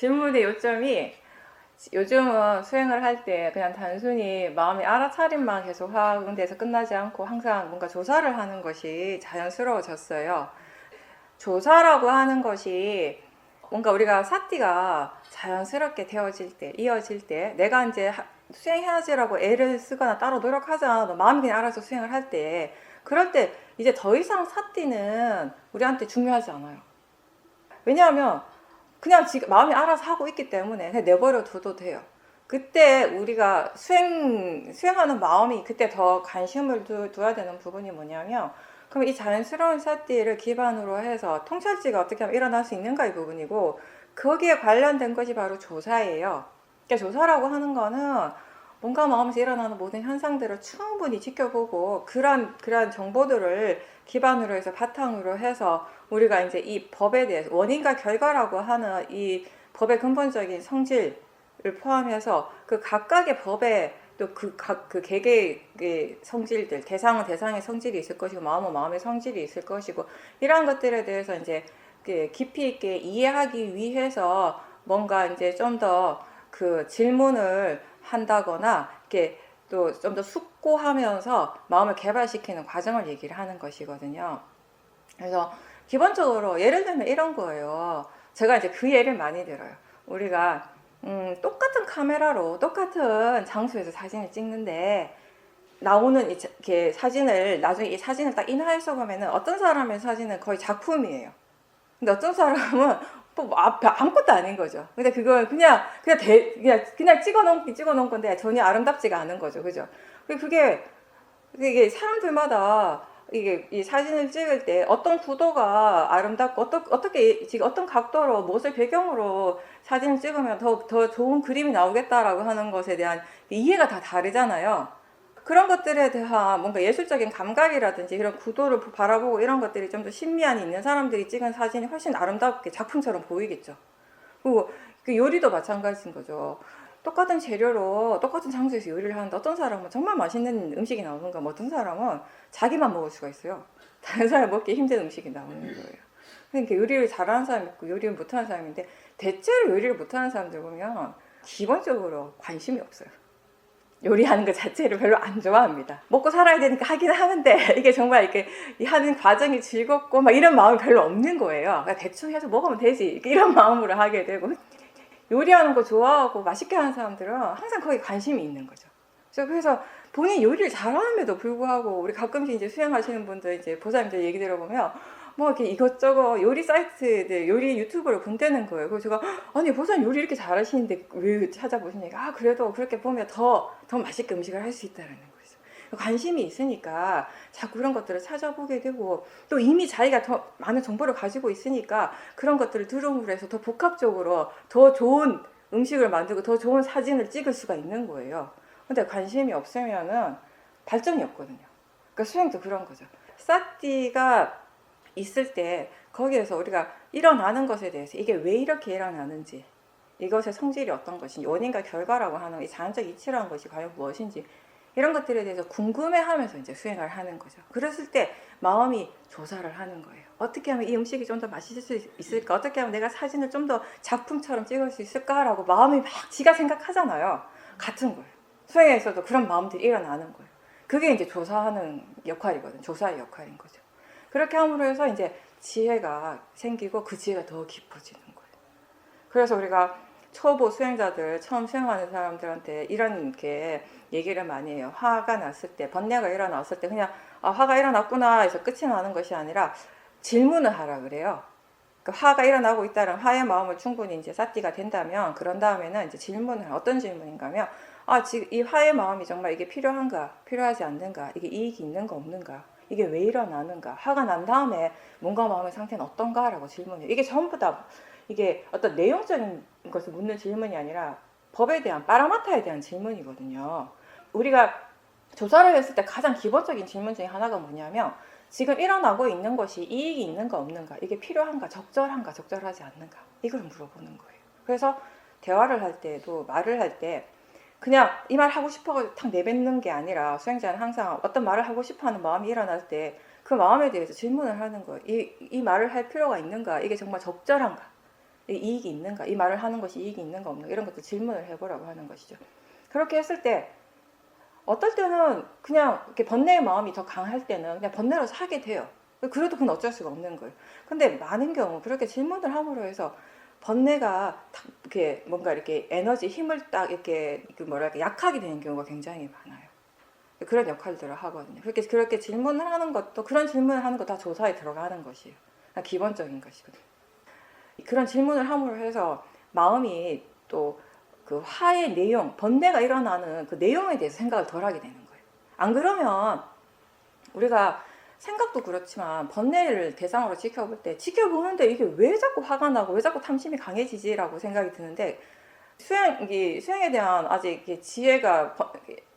질문의 요점이 요즘은 수행을 할 때 그냥 단순히 마음의 알아차림만 계속 하는데서 끝나지 않고 항상 뭔가 조사를 하는 것이 자연스러워졌어요. 조사라고 하는 것이 뭔가 우리가 사띠가 자연스럽게 되어질 때, 이어질 때, 내가 이제 수행해야지라고 애를 쓰거나 따로 노력하지 않아도 마음이 그냥 알아서 수행을 할 때, 그럴 때 이제 더 이상 사띠는 우리한테 중요하지 않아요. 왜냐하면 그냥 지금 마음이 알아서 하고 있기 때문에 그냥 내버려 둬도 돼요. 그때 우리가 수행하는 마음이 그때 더 관심을 둬야 되는 부분이 뭐냐면, 그럼 이 자연스러운 사띠를 기반으로 해서 통찰지가 어떻게 하면 일어날 수 있는가 이 부분이고, 거기에 관련된 것이 바로 조사예요. 그러니까 조사라고 하는 거는 뭔가 마음에서 일어나는 모든 현상들을 충분히 지켜보고 그러한 정보들을 기반으로 해서 바탕으로 해서 우리가 이제 이 법에 대해서 원인과 결과라고 하는 이 법의 근본적인 성질을 포함해서 그 각각의 법에 또 그 개개의 성질들, 대상은 대상의 성질이 있을 것이고 마음은 마음의 성질이 있을 것이고, 이러한 것들에 대해서 이제 깊이 있게 이해하기 위해서 뭔가 이제 좀 더 그 질문을 한다거나 이렇게 또 좀 더 숙고하면서 마음을 개발시키는 과정을 얘기를 하는 것이거든요. 그래서 기본적으로 예를 들면 이런 거예요. 제가 이제 그 예를 많이 들어요. 우리가 똑같은 카메라로 똑같은 장소에서 사진을 찍는데 나오는 이렇게 사진을 나중에 이 사진을 딱 인화해서 보면은 어떤 사람의 사진은 거의 작품이에요. 근데 어떤 사람은 뭐 앞에 아무것도 아닌 거죠. 근데 그걸 그냥 찍어놓은 건데 전혀 아름답지가 않은 거죠, 그죠? 그게 사람들마다 이게 이 사진을 찍을 때 어떤 구도가 아름답고 어떻게 지금 어떤 각도로 무엇을 배경으로 사진을 찍으면 더 좋은 그림이 나오겠다라고 하는 것에 대한 이해가 다 다르잖아요. 그런 것들에 대한 뭔가 예술적인 감각이라든지 이런 구도를 바라보고 이런 것들이 좀 더 신미함이 있는 사람들이 찍은 사진이 훨씬 아름답게 작품처럼 보이겠죠. 그리고 그 요리도 마찬가지인 거죠. 똑같은 재료로 똑같은 장소에서 요리를 하는데 어떤 사람은 정말 맛있는 음식이 나오는가, 뭐 어떤 사람은 자기만 먹을 수가 있어요. 다른 사람 먹기 힘든 음식이 나오는 거예요. 그러니까 요리를 잘하는 사람이 있고 요리를 못하는 사람인데, 대체로 요리를 못하는 사람들 보면 기본적으로 관심이 없어요. 요리하는 것 자체를 별로 안 좋아합니다. 먹고 살아야 되니까 하기는 하는데 이게 정말 이렇게 하는 과정이 즐겁고 막 이런 마음이 별로 없는 거예요. 그냥 대충 해서 먹으면 되지 이런 마음으로 하게 되고, 요리하는 거 좋아하고 맛있게 하는 사람들은 항상 거기에 관심이 있는 거죠. 그래서 본인 요리를 잘하는데도 불구하고 우리 가끔씩 이제 수행하시는 분들 이제 보살님들 얘기 들어보면 뭐 이렇게 이것저것 요리 사이트들, 요리 유튜브를 본다는 거예요. 그래서 제가 아니 보살님 요리 이렇게 잘하시는데 왜 찾아보시니까 그래도 그렇게 보면 더 맛있게 음식을 할 수 있다는 거죠. 관심이 있으니까 자꾸 그런 것들을 찾아보게 되고, 또 이미 자기가 더 많은 정보를 가지고 있으니까 그런 것들을 들음으로 해서 더 복합적으로 더 좋은 음식을 만들고 더 좋은 사진을 찍을 수가 있는 거예요. 근데 관심이 없으면은 발전이 없거든요. 그러니까 수행도 그런 거죠. 사띠가 있을 때 거기에서 우리가 일어나는 것에 대해서 이게 왜 이렇게 일어나는지, 이것의 성질이 어떤 것인지, 원인과 결과라고 하는 이 자연적 이치라는 것이 과연 무엇인지, 이런 것들에 대해서 궁금해하면서 이제 수행을 하는 거죠. 그랬을 때 마음이 조사를 하는 거예요. 어떻게 하면 이 음식이 좀 더 맛있을 수 있을까? 어떻게 하면 내가 사진을 좀 더 작품처럼 찍을 수 있을까라고 마음이 막 지가 생각하잖아요. 같은 거예요. 수행에서도 그런 마음들이 일어나는 거예요. 그게 이제 조사하는 역할이거든요. 조사의 역할인 거죠. 그렇게 함으로 해서 이제 지혜가 생기고 그 지혜가 더 깊어지는 거예요. 그래서 우리가 초보 수행자들, 처음 수행하는 사람들한테 이런 게 얘기를 많이 해요. 화가 났을 때, 번뇌가 일어났을 때 그냥 화가 일어났구나 해서 끝이 나는 것이 아니라 질문을 하라 그래요. 그러니까 화가 일어나고 있다는 화의 마음을 충분히 이제 사띠가 된다면, 그런 다음에는 이제 질문을, 어떤 질문인가 하면 지금 이 화의 마음이 정말 이게 필요한가, 필요하지 않는가, 이게 이익이 있는가 없는가, 이게 왜 일어나는가, 화가 난 다음에 몸과 마음의 상태는 어떤가 라고 질문해요. 이게 전부 다 이게 어떤 내용적인 것을 묻는 질문이 아니라 법에 대한, 빠라마타에 대한 질문이거든요. 우리가 조사를 했을 때 가장 기본적인 질문 중에 하나가 뭐냐면, 지금 일어나고 있는 것이 이익이 있는가 없는가, 이게 필요한가, 적절한가, 적절하지 않는가, 이걸 물어보는 거예요. 그래서 대화를 할 때도, 말을 할 때 그냥 이 말 하고 싶어서 탁 내뱉는 게 아니라, 수행자는 항상 어떤 말을 하고 싶어하는 마음이 일어날 때 그 마음에 대해서 질문을 하는 거예요. 이 말을 할 필요가 있는가, 이게 정말 적절한가, 이익이 있는가, 이 말을 하는 것이 이익이 있는가 없는가, 이런 것도 질문을 해보라고 하는 것이죠. 그렇게 했을 때 어떨 때는 그냥 이렇게 번뇌의 마음이 더 강할 때는 그냥 번뇌로서 하게 돼요. 그래도 그건 어쩔 수가 없는 거예요. 근데 많은 경우 그렇게 질문을 함으로 해서 번뇌가 이렇게 뭔가 이렇게 에너지 힘을 딱 이렇게 뭐랄까 약하게 되는 경우가 굉장히 많아요. 그런 역할들을 하거든요. 그렇게 질문을 하는 것도, 그런 질문을 하는 거 다 조사에 들어가는 것이에요. 기본적인 것이거든요. 그런 질문을 함으로 해서 마음이 또 그 화의 내용, 번뇌가 일어나는 그 내용에 대해서 생각을 덜 하게 되는 거예요. 안 그러면 우리가 생각도 그렇지만 번뇌를 대상으로 지켜보는데 이게 왜 자꾸 화가 나고 왜 자꾸 탐심이 강해지지라고 생각이 드는데, 수행에 대한 아직 지혜가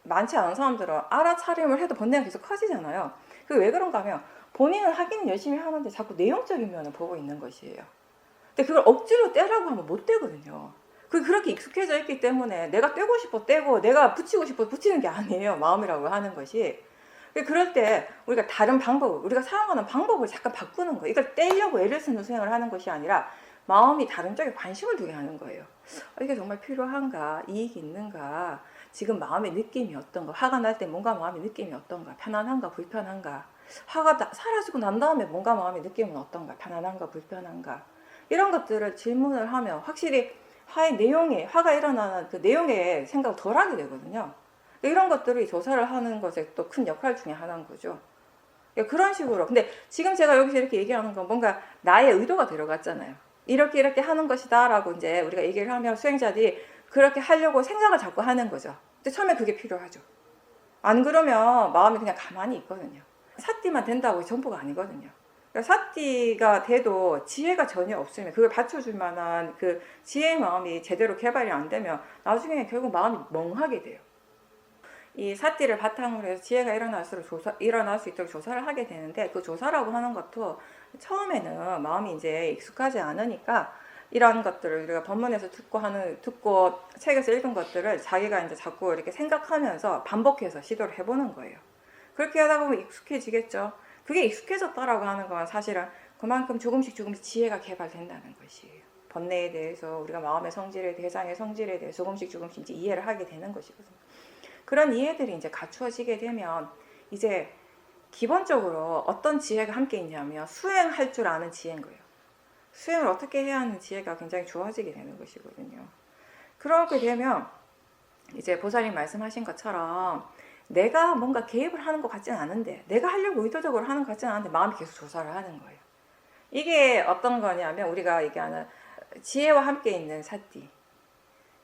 많지 않은 사람들은 알아차림을 해도 번뇌가 계속 커지잖아요. 그게 왜 그런가 하면 본인은 하기는 열심히 하는데 자꾸 내용적인 면을 보고 있는 것이에요. 근데 그걸 억지로 떼라고 하면 못 떼거든요. 그렇게 익숙해져 있기 때문에 내가 떼고 싶어 떼고 내가 붙이고 싶어 붙이는 게 아니에요. 마음이라고 하는 것이. 그럴 때 우리가 다른 방법, 우리가 사용하는 방법을 잠깐 바꾸는 거예요. 이걸 떼려고 애를 쓰는 수행을 하는 것이 아니라 마음이 다른 쪽에 관심을 두게 하는 거예요. 이게 정말 필요한가? 이익이 있는가? 지금 마음의 느낌이 어떤가? 화가 날 때 뭔가 마음의 느낌이 어떤가? 편안한가? 불편한가? 화가 사라지고 난 다음에 뭔가 마음의 느낌은 어떤가? 편안한가? 불편한가? 이런 것들을 질문을 하면 확실히 화의 내용에, 화가 일어나는 그 내용에 생각을 덜 하게 되거든요. 이런 것들이 조사를 하는 것에 또 큰 역할 중에 하나인 거죠. 그런 식으로. 근데 지금 제가 여기서 이렇게 얘기하는 건 뭔가 나의 의도가 들어갔잖아요. 이렇게 하는 것이다 라고 이제 우리가 얘기를 하면 수행자들이 그렇게 하려고 생각을 자꾸 하는 거죠. 근데 처음에 그게 필요하죠. 안 그러면 마음이 그냥 가만히 있거든요. 사띠만 된다고 전부가 아니거든요. 사띠가 돼도 지혜가 전혀 없으면, 그걸 받쳐줄 만한 그 지혜의 마음이 제대로 개발이 안 되면 나중에 결국 마음이 멍하게 돼요. 이 사띠를 바탕으로 해서 지혜가 일어날 수 있도록 조사를 하게 되는데, 그 조사라고 하는 것도 처음에는 마음이 이제 익숙하지 않으니까 이런 것들을 우리가 법문에서 듣고 책에서 읽은 것들을 자기가 이제 자꾸 이렇게 생각하면서 반복해서 시도를 해보는 거예요. 그렇게 하다 보면 익숙해지겠죠. 그게 익숙해졌다라고 하는 건 사실은 그만큼 조금씩 지혜가 개발된다는 것이에요. 번뇌에 대해서 우리가 마음의 성질에, 대상의 성질에 대해서 조금씩 이제 이해를 하게 되는 것이거든요. 그런 이해들이 이제 갖추어지게 되면 이제 기본적으로 어떤 지혜가 함께 있냐면 수행할 줄 아는 지혜인 거예요. 수행을 어떻게 해야 하는 지혜가 굉장히 좋아지게 되는 것이거든요. 그렇게 되면 이제 보살님 말씀하신 것처럼 내가 뭔가 개입을 하는 것 같지는 않은데, 내가 하려고 의도적으로 하는 것 같지는 않은데 마음이 계속 조사를 하는 거예요. 이게 어떤 거냐면 우리가 얘기하는 지혜와 함께 있는 사띠.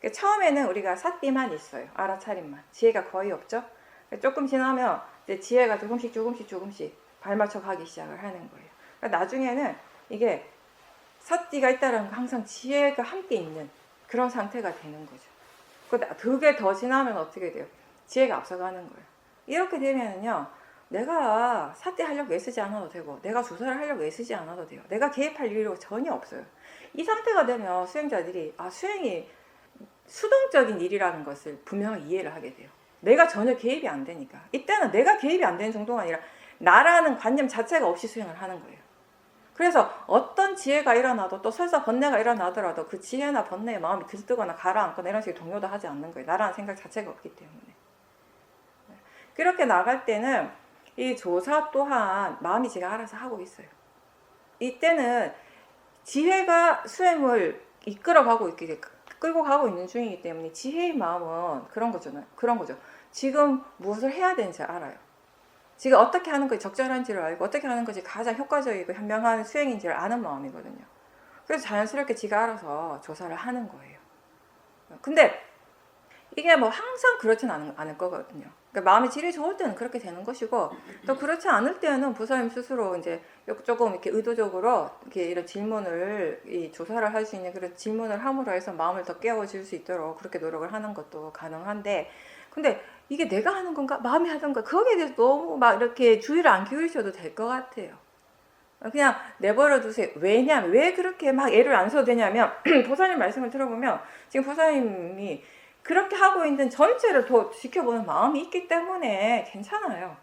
처음에는 우리가 사띠만 있어요. 알아차림만. 지혜가 거의 없죠. 조금 지나면 이제 지혜가 조금씩 발맞춰 가기 시작을 하는 거예요. 그러니까 나중에는 이게 사띠가 있다는 건 항상 지혜가 함께 있는 그런 상태가 되는 거죠. 그게 더 지나면 어떻게 돼요? 지혜가 앞서가는 거예요. 이렇게 되면은요, 내가 사띠 하려고 애쓰지 않아도 되고, 내가 조사를 하려고 애쓰지 않아도 돼요. 내가 개입할 일이 전혀 없어요. 이 상태가 되면 수행자들이 수행이 수동적인 일이라는 것을 분명히 이해를 하게 돼요. 내가 전혀 개입이 안 되니까. 이때는 내가 개입이 안 되는 정도가 아니라 나라는 관념 자체가 없이 수행을 하는 거예요. 그래서 어떤 지혜가 일어나도, 또 설사 번뇌가 일어나더라도 그 지혜나 번뇌의 마음이 들뜨거나 가라앉거나 이런 식의 동요도 하지 않는 거예요. 나라는 생각 자체가 없기 때문에. 그렇게 나갈 때는 이 조사 또한 마음이 제가 알아서 하고 있어요. 이때는 지혜가 수행을 이끌어가고 끌고 가고 있는 중이기 때문에 지혜의 마음은 그런 거죠. 지금 무엇을 해야 되는지 알아요. 지금 어떻게 하는 것이 적절한지를 알고 어떻게 하는 것이 가장 효과적이고 현명한 수행인지를 아는 마음이거든요. 그래서 자연스럽게 지가 알아서 조사를 하는 거예요. 근데 이게 뭐 항상 그렇지는 않을 거거든요. 그러니까 마음의 질이 좋을 때는 그렇게 되는 것이고, 또 그렇지 않을 때는 부사님 스스로 이제 조금 이렇게 의도적으로 이렇게 이런 질문을, 조사를 할 수 있는 그런 질문을 함으로 해서 마음을 더 깨워줄 수 있도록 그렇게 노력을 하는 것도 가능한데, 근데 이게 내가 하는 건가? 마음이 하는 건가? 거기에 대해서 너무 막 이렇게 주의를 안 기울이셔도 될 것 같아요. 그냥 내버려 두세요. 왜냐면, 왜 그렇게 막 애를 안 써도 되냐면, 보사님 말씀을 들어보면, 지금 보사님이 그렇게 하고 있는 전체를 더 지켜보는 마음이 있기 때문에 괜찮아요.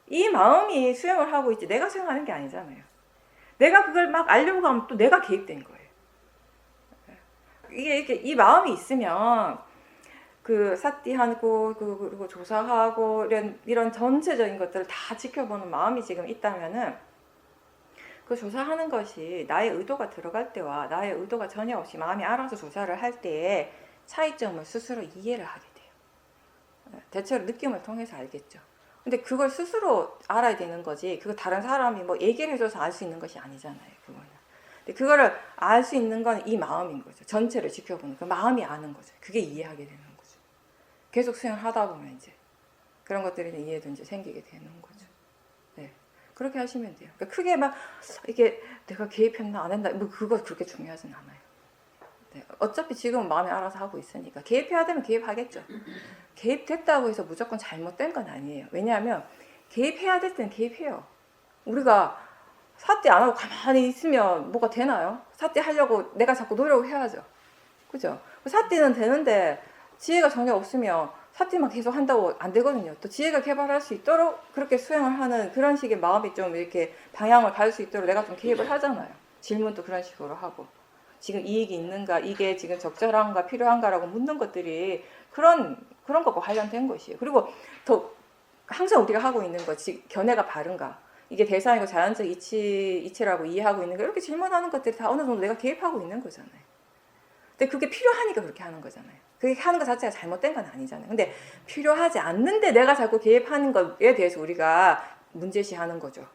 이 마음이 수행을 하고 있지 내가 수행하는 게 아니잖아요. 내가 그걸 막 알려고 하면 또 내가 개입된 거예요. 이게 이렇게 이 마음이 있으면 그 사띠하고 그리고 조사하고 이런 전체적인 것들을 다 지켜보는 마음이 지금 있다면은 그 조사하는 것이 나의 의도가 들어갈 때와 나의 의도가 전혀 없이 마음이 알아서 조사를 할 때의 차이점을 스스로 이해를 하게 돼요. 대체로 느낌을 통해서 알겠죠. 근데 그걸 스스로 알아야 되는 거지, 그거 다른 사람이 뭐 얘기를 해줘서 알 수 있는 것이 아니잖아요, 그거는. 근데 그거를 알 수 있는 건 이 마음인 거죠. 전체를 지켜보는 그 마음이 아는 거죠. 그게 이해하게 되는 거죠. 계속 수행하다 보면 이제 그런 것들에 대한 이해도 이제 생기게 되는 거죠. 네. 그렇게 하시면 돼요. 그러니까 크게 막 이게 내가 개입했나 안 했나 뭐 그거 그렇게 중요하진 않아요. 네. 어차피 지금은 마음이 알아서 하고 있으니까 개입해야 되면 개입하겠죠. 개입됐다고 해서 무조건 잘못된 건 아니에요. 왜냐하면 개입해야 될 때는 개입해요. 우리가 사띠 안 하고 가만히 있으면 뭐가 되나요? 사띠 하려고 내가 자꾸 노력을 해야죠. 그죠? 사띠는 되는데 지혜가 전혀 없으면 사띠만 계속 한다고 안 되거든요. 또 지혜가 개발할 수 있도록 그렇게 수행을 하는 그런 식의 마음이 좀 이렇게 방향을 갈 수 있도록 내가 좀 개입을 하잖아요. 질문도 그런 식으로 하고 지금 이익이 있는가, 이게 지금 적절한가, 필요한가라고 묻는 것들이 그런 것과 관련된 것이에요. 그리고 더 항상 우리가 하고 있는 것, 견해가 바른가, 이게 대상이고 자연적 이치라고 이해하고 있는 거, 이렇게 질문하는 것들이 다 어느 정도 내가 개입하고 있는 거잖아요. 근데 그게 필요하니까 그렇게 하는 거잖아요. 그렇게 하는 것 자체가 잘못된 건 아니잖아요. 근데 필요하지 않는데 내가 자꾸 개입하는 것에 대해서 우리가 문제시하는 거죠.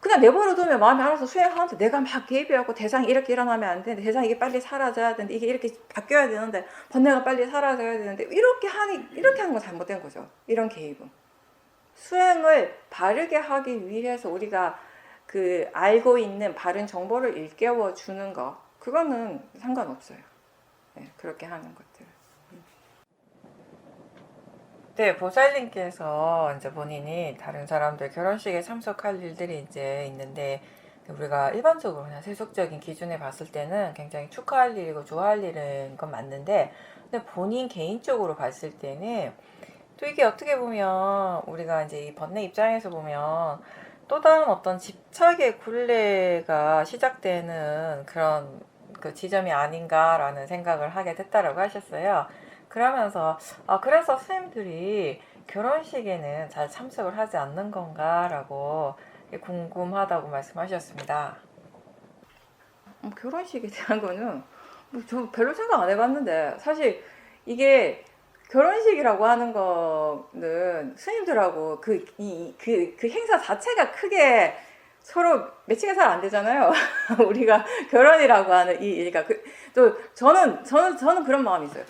그냥 내버려두면 마음이 알아서 수행하면서 내가 막 개입해갖고 대상이 이렇게 일어나면 안 되는데, 대상이 이게 빨리 사라져야 되는데, 이게 이렇게 바뀌어야 되는데, 번뇌가 빨리 사라져야 되는데, 이렇게 하는 건 잘못된 거죠. 이런 개입은. 수행을 바르게 하기 위해서 우리가 그 알고 있는 바른 정보를 일깨워 주는 거, 그거는 상관없어요. 네, 그렇게 하는 것들. 네, 보살님께서 이제 본인이 다른 사람들 결혼식에 참석할 일들이 이제 있는데, 우리가 일반적으로 그냥 세속적인 기준에 봤을 때는 굉장히 축하할 일이고 좋아할 일인 건 맞는데, 근데 본인 개인적으로 봤을 때는 또 이게 어떻게 보면 우리가 이제 이 번뇌 입장에서 보면 또 다른 어떤 집착의 굴레가 시작되는 그런 그 지점이 아닌가라는 생각을 하게 됐다라고 하셨어요. 그러면서 그래서 스님들이 결혼식에는 잘 참석을 하지 않는 건가라고 궁금하다고 말씀하셨습니다. 결혼식에 대한 거는 저 별로 생각 안 해봤는데, 사실 이게 결혼식이라고 하는 거는 스님들하고 그 행사 자체가 크게 서로 매치가 잘 안 되잖아요. 우리가 결혼이라고 하는 이 일과 또 저는 그런 마음이 있어요.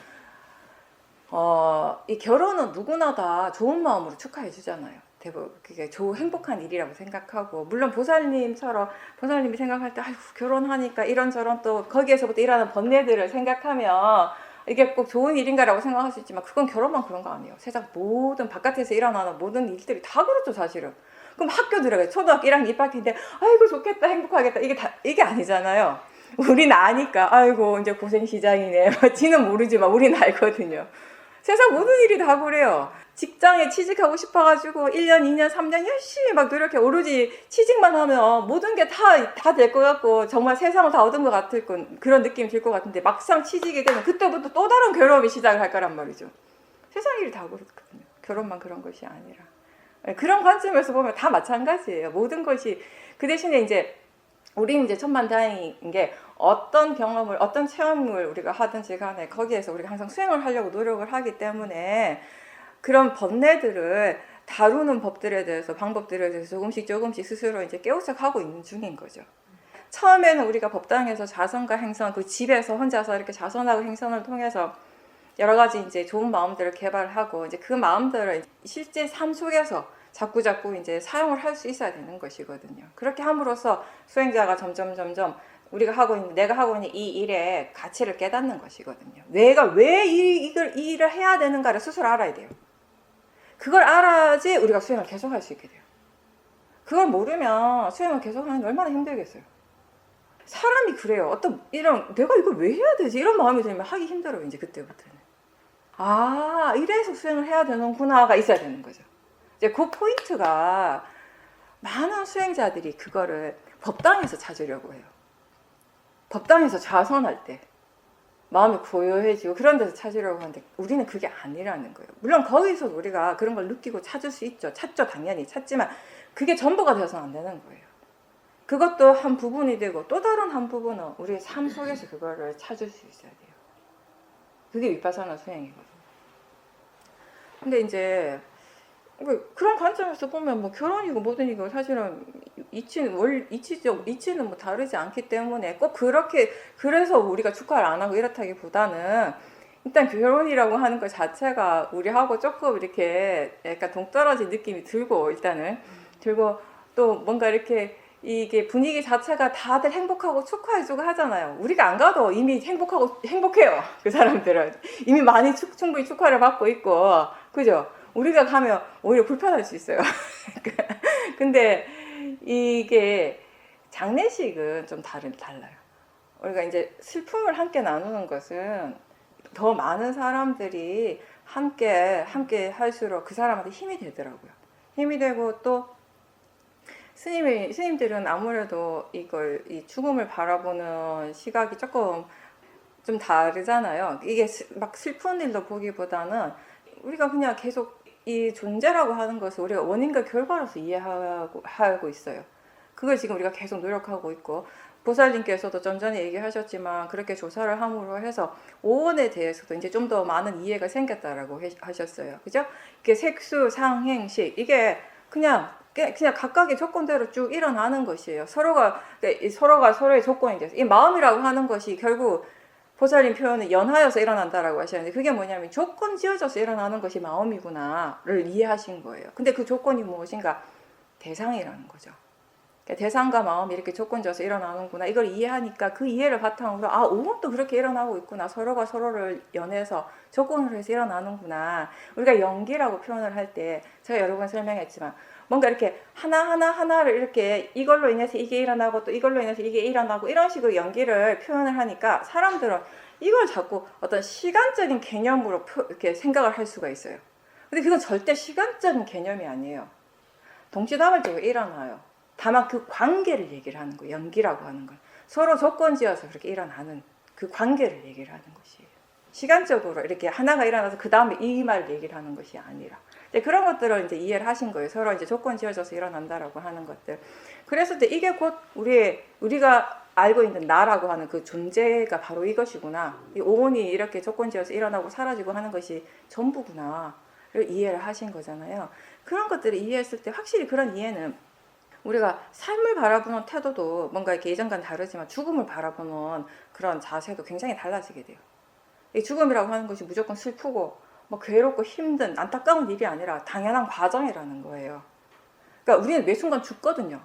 이 결혼은 누구나 다 좋은 마음으로 축하해 주잖아요. 대부분 그게 행복한 일이라고 생각하고, 물론 보살님처럼 보살님이 생각할 때 아이고 결혼하니까 이런저런 또 거기에서부터 일하는 번뇌들을 생각하면 이게 꼭 좋은 일인가라고 생각할 수 있지만, 그건 결혼만 그런 거 아니에요. 세상 모든 바깥에서 일어나는 모든 일들이 다 그렇죠, 사실은. 그럼 학교 들어가요. 초등학교 1학년 입학인데 아이고 좋겠다, 행복하겠다, 이게 아니잖아요. 우린 아니까 아이고 이제 고생 시작이네. 지는 모르지만 우린 알거든요. 세상 모든 일이 다 그래요. 직장에 취직하고 싶어가지고 1년, 2년, 3년 열심히 막 노력해. 오로지 취직만 하면 모든 게 다 될 것 같고 정말 세상을 다 얻은 것 같을 그런 느낌이 들 것 같은데, 막상 취직이 되면 그때부터 또 다른 괴로움이 시작을 할 거란 말이죠. 세상 일이 다 그렇거든요. 결혼만 그런 것이 아니라. 그런 관점에서 보면 다 마찬가지예요. 모든 것이. 그 대신에 이제 우리는 이제 천만다행인 게, 어떤 경험을, 어떤 체험을 우리가 하든지 간에 거기에서 우리가 항상 수행을 하려고 노력을 하기 때문에 그런 번뇌들을 다루는 법들에 대해서, 방법들에 대해서 조금씩 스스로 이제 깨우쳐가고 있는 중인 거죠. 처음에는 우리가 법당에서 자선과 행선, 그 집에서 혼자서 이렇게 자선하고 행선을 통해서 여러 가지 이제 좋은 마음들을 개발하고, 이제 그 마음들을 실제 삶 속에서 자꾸 이제 사용을 할 수 있어야 되는 것이거든요. 그렇게 함으로써 수행자가 점점 내가 하고 있는 이 일의 가치를 깨닫는 것이거든요. 내가 왜 이 일을 해야 되는가를 스스로 알아야 돼요. 그걸 알아야지 우리가 수행을 계속할 수 있게 돼요. 그걸 모르면 수행을 계속하는 게 얼마나 힘들겠어요. 사람이 그래요. 내가 이걸 왜 해야 되지? 이런 마음이 들면 하기 힘들어요. 이제 그때부터는. 이래서 수행을 해야 되는구나가 있어야 되는 거죠. 이제 그 포인트가, 많은 수행자들이 그거를 법당에서 찾으려고 해요. 법당에서 자선할 때. 마음이 고요해지고 그런 데서 찾으려고 하는데 우리는 그게 아니라는 거예요. 물론 거기서 우리가 그런 걸 느끼고 찾을 수 있죠. 찾죠, 당연히 찾지만 그게 전부가 되어서는 안 되는 거예요. 그것도 한 부분이 되고 또 다른 한 부분은 우리의 삶 속에서 그거를 찾을 수 있어야 돼요. 그게 위파사나 수행이거든요. 근데 이제 그런 관점에서 보면 뭐 결혼이고 뭐든 이고 사실은 이치는 뭐 다르지 않기 때문에 꼭 그렇게 그래서 우리가 축하를 안 하고 이렇다기보다는 일단 결혼이라고 하는 것 자체가 우리하고 조금 이렇게 약간 동떨어진 느낌이 들고 일단은 들고 또 뭔가 이렇게 이게 분위기 자체가 다들 행복하고 축하해주고 하잖아요. 우리가 안 가도 이미 행복해요. 그 사람들은 이미 많이 충분히 축하를 받고 있고, 그죠? 우리가 가면 오히려 불편할 수 있어요. 근데 이게 장례식은 좀 달라요. 우리가 이제 슬픔을 함께 나누는 것은 더 많은 사람들이 함께 할수록 그 사람한테 힘이 되더라고요. 힘이 되고 또 스님들은 아무래도 이 죽음을 바라보는 시각이 조금 좀 다르잖아요. 이게 막 슬픈 일로 보기보다는 우리가 그냥 계속 이 존재라고 하는 것을 우리가 원인과 결과로서 이해하고 있어요. 그걸 지금 우리가 계속 노력하고 있고, 보살님께서도 좀 전에 얘기하셨지만 그렇게 조사를 함으로 해서 오온에 대해서도 이제 좀 더 많은 이해가 생겼다라고 하셨어요. 그죠? 이게 색수, 상행식, 이게 그냥 각각의 조건대로 쭉 일어나는 것이에요. 서로가 서로의 조건이 돼서 이 마음이라고 하는 것이 결국 보살님 표현은 연하여서 일어난다라고 하셨는데 그게 뭐냐면 조건 지어져서 일어나는 것이 마음이구나를 이해하신 거예요. 근데 그 조건이 무엇인가? 대상이라는 거죠. 그러니까 대상과 마음이 이렇게 조건 지어서 일어나는구나. 이걸 이해하니까 그 이해를 바탕으로 오온도 그렇게 일어나고 있구나. 서로가 서로를 연해서 조건으로 해서 일어나는구나. 우리가 연기라고 표현을 할 때 제가 여러 번 설명했지만 뭔가 이렇게 하나를 이렇게 이걸로 인해서 이게 일어나고 또 이걸로 인해서 이게 일어나고 이런 식으로 연기를 표현을 하니까 사람들은 이걸 자꾸 어떤 시간적인 개념으로 이렇게 생각을 할 수가 있어요. 근데 그건 절대 시간적인 개념이 아니에요. 동시다발적으로 일어나요. 다만 그 관계를 얘기를 하는 거예요. 연기라고 하는 건. 서로 조건 지어서 그렇게 일어나는 그 관계를 얘기를 하는 것이에요. 시간적으로 이렇게 하나가 일어나서 그 다음에 이 말을 얘기를 하는 것이 아니라. 그런 것들을 이제 이해를 하신 거예요. 서로 이제 조건 지어져서 일어난다라고 하는 것들. 그래서 이게 곧 우리가 알고 있는 나라고 하는 그 존재가 바로 이것이구나. 이 오온이 이렇게 조건 지어서 일어나고 사라지고 하는 것이 전부구나. 이해를 하신 거잖아요. 그런 것들을 이해했을 때 확실히 그런 이해는 우리가 삶을 바라보는 태도도 뭔가 이렇게 예전과는 다르지만 죽음을 바라보는 그런 자세도 굉장히 달라지게 돼요. 이 죽음이라고 하는 것이 무조건 슬프고 뭐 괴롭고 힘든 안타까운 일이 아니라 당연한 과정이라는 거예요. 그러니까 우리는 매 순간 죽거든요.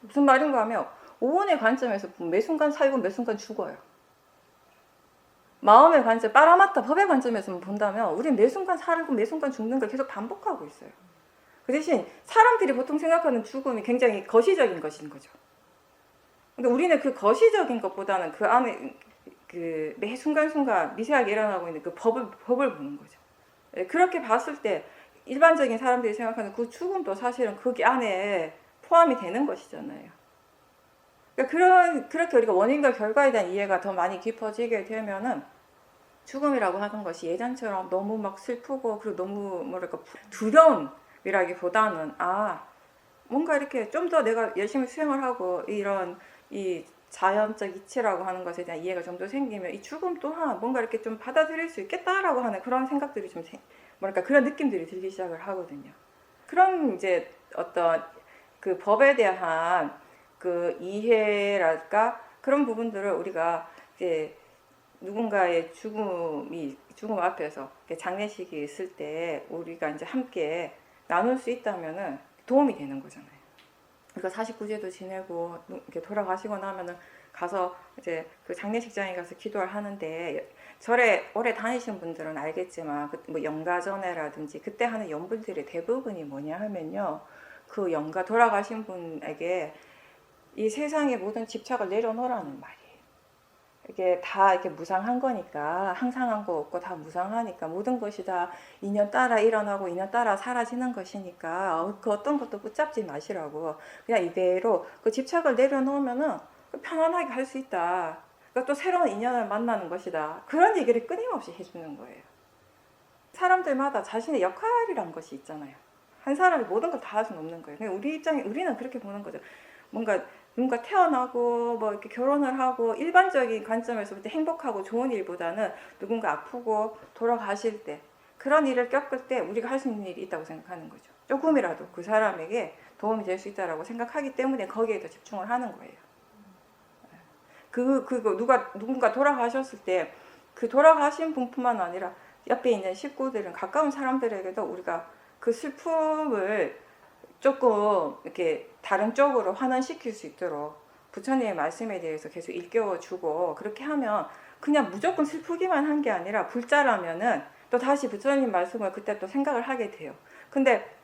무슨 말인가 하면 오온의 관점에서 매 순간 살고 매 순간 죽어요. 마음의 관점, 빠라마타 법의 관점에서 본다면 우리는 매 순간 살고 매 순간 죽는 걸 계속 반복하고 있어요. 그 대신 사람들이 보통 생각하는 죽음이 굉장히 거시적인 것인 거죠. 근데 우리는 그 거시적인 것보다는 그 안에 그 매 순간순간 미세하게 일어나고 있는 그 법을 보는 거죠. 그렇게 봤을 때 일반적인 사람들이 생각하는 그 죽음도 사실은 거기 안에 포함이 되는 것이잖아요. 그러니까 그렇게 우리가 원인과 결과에 대한 이해가 더 많이 깊어지게 되면은 죽음이라고 하는 것이 예전처럼 너무 막 슬프고 그리고 너무 뭐랄까 두려움이라기보다는 뭔가 이렇게 좀 더 내가 열심히 수행을 하고 이런 이 자연적 이치라고 하는 것에 대한 이해가 좀 더 생기면 이 죽음 또한 뭔가 이렇게 좀 받아들일 수 있겠다라고 하는 그런 생각들이 좀 뭐랄까 그런 느낌들이 들기 시작을 하거든요. 그런 이제 어떤 그 법에 대한 그 이해랄까 그런 부분들을 우리가 이제 누군가의 죽음 앞에서 장례식이 있을 때 우리가 이제 함께 나눌 수 있다면은 도움이 되는 거잖아요. 그러니까 49제도 지내고 이렇게 돌아가시고 나면은 가서 이제 그 장례식장에 가서 기도를 하는데 절에 오래 다니신 분들은 알겠지만 뭐 영가전에라든지 그때 하는 연불들이 대부분이 뭐냐 하면요, 그 영가 돌아가신 분에게 이 세상의 모든 집착을 내려놓으라는 말이에요. 이게 다 이렇게 무상한 거니까, 항상한 거 없고 다 무상하니까 모든 것이 다 인연 따라 일어나고 인연 따라 사라지는 것이니까 그 어떤 것도 붙잡지 마시라고, 그냥 이대로 그 집착을 내려놓으면은 편안하게 할 수 있다. 그러니까 또 새로운 인연을 만나는 것이다. 그런 얘기를 끊임없이 해주는 거예요. 사람들마다 자신의 역할이란 것이 있잖아요. 한 사람이 모든 걸 다 할 수는 없는 거예요. 그냥 우리 입장에 우리는 그렇게 보는 거죠. 뭔가 누군가 태어나고 뭐 이렇게 결혼을 하고 일반적인 관점에서 볼 때 행복하고 좋은 일보다는 누군가 아프고 돌아가실 때 그런 일을 겪을 때 우리가 할 수 있는 일이 있다고 생각하는 거죠. 조금이라도 그 사람에게 도움이 될 수 있다라고 생각하기 때문에 거기에 더 집중을 하는 거예요. 누군가 돌아가셨을 때 그 돌아가신 분뿐만 아니라 옆에 있는 식구들은 가까운 사람들에게도 우리가 그 슬픔을 조금 이렇게 다른 쪽으로 환원시킬 수 있도록 부처님의 말씀에 대해서 계속 일깨워주고 그렇게 하면 그냥 무조건 슬프기만 한 게 아니라 불자라면은 또 다시 부처님 말씀을 그때 또 생각을 하게 돼요. 근데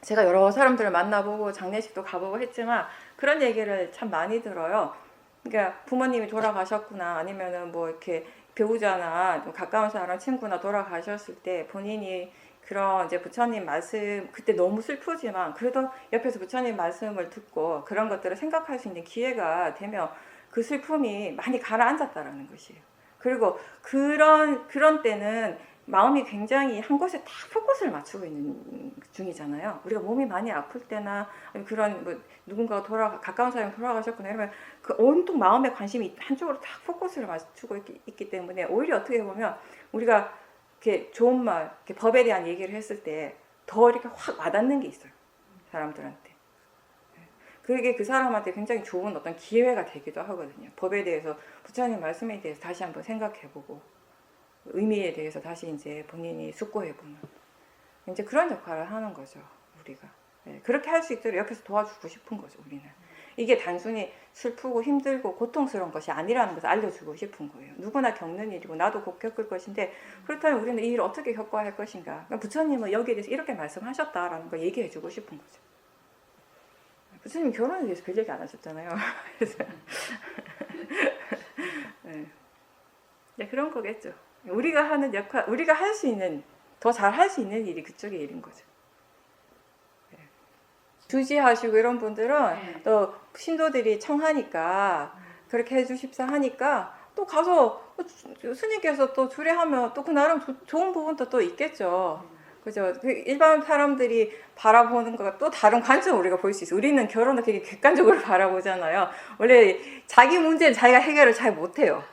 제가 여러 사람들을 만나보고 장례식도 가보고 했지만 그런 얘기를 참 많이 들어요. 그러니까 부모님이 돌아가셨구나 아니면은 뭐 이렇게 배우자나 좀 가까운 사람 친구나 돌아가셨을 때 본인이 그런 이제 부처님 말씀 그때 너무 슬프지만 그래도 옆에서 부처님 말씀을 듣고 그런 것들을 생각할 수 있는 기회가 되면 그 슬픔이 많이 가라앉았다라는 것이에요. 그리고 그런 때는 마음이 굉장히 한 곳에 딱 포커스를 맞추고 있는 중이잖아요. 우리가 몸이 많이 아플 때나 그런 뭐 누군가 가까운 사람이 돌아가셨거나 이러면 그 온통 마음의 관심이 한쪽으로 딱 포커스를 맞추고 있기 때문에 오히려 어떻게 보면 우리가 이렇게 좋은 말, 이렇게 법에 대한 얘기를 했을 때 더 이렇게 확 와닿는 게 있어요. 사람들한테. 그게 그 사람한테 굉장히 좋은 어떤 기회가 되기도 하거든요. 법에 대해서, 부처님 말씀에 대해서 다시 한번 생각해보고, 의미에 대해서 다시 이제 본인이 숙고해보는. 이제 그런 역할을 하는 거죠, 우리가. 그렇게 할 수 있도록 옆에서 도와주고 싶은 거죠, 우리는. 이게 단순히 슬프고 힘들고 고통스러운 것이 아니라는 것을 알려주고 싶은 거예요. 누구나 겪는 일이고 나도 곧 겪을 것인데 그렇다면 우리는 이 일을 어떻게 겪어야 할 것인가. 그러니까 부처님은 여기에 대해서 이렇게 말씀하셨다라는 걸 얘기해주고 싶은 거죠. 부처님 결혼에 대해서 별 얘기 안 하셨잖아요. 그래서 네, 그런 거겠죠. 우리가 하는 역할, 우리가 할 수 있는, 더 잘 할 수 있는 일이 그쪽의 일인 거죠. 주지하시고 이런 분들은 또 신도들이 청하니까 그렇게 해주십사 하니까 또 가서 스님께서 또 주례하면 또 그 나름 좋은 부분도 또 있겠죠. 그죠? 일반 사람들이 바라보는 것과 또 다른 관점을 우리가 볼 수 있어요. 우리는 결혼을 되게 객관적으로 바라보잖아요. 원래 자기 문제는 자기가 해결을 잘 못해요.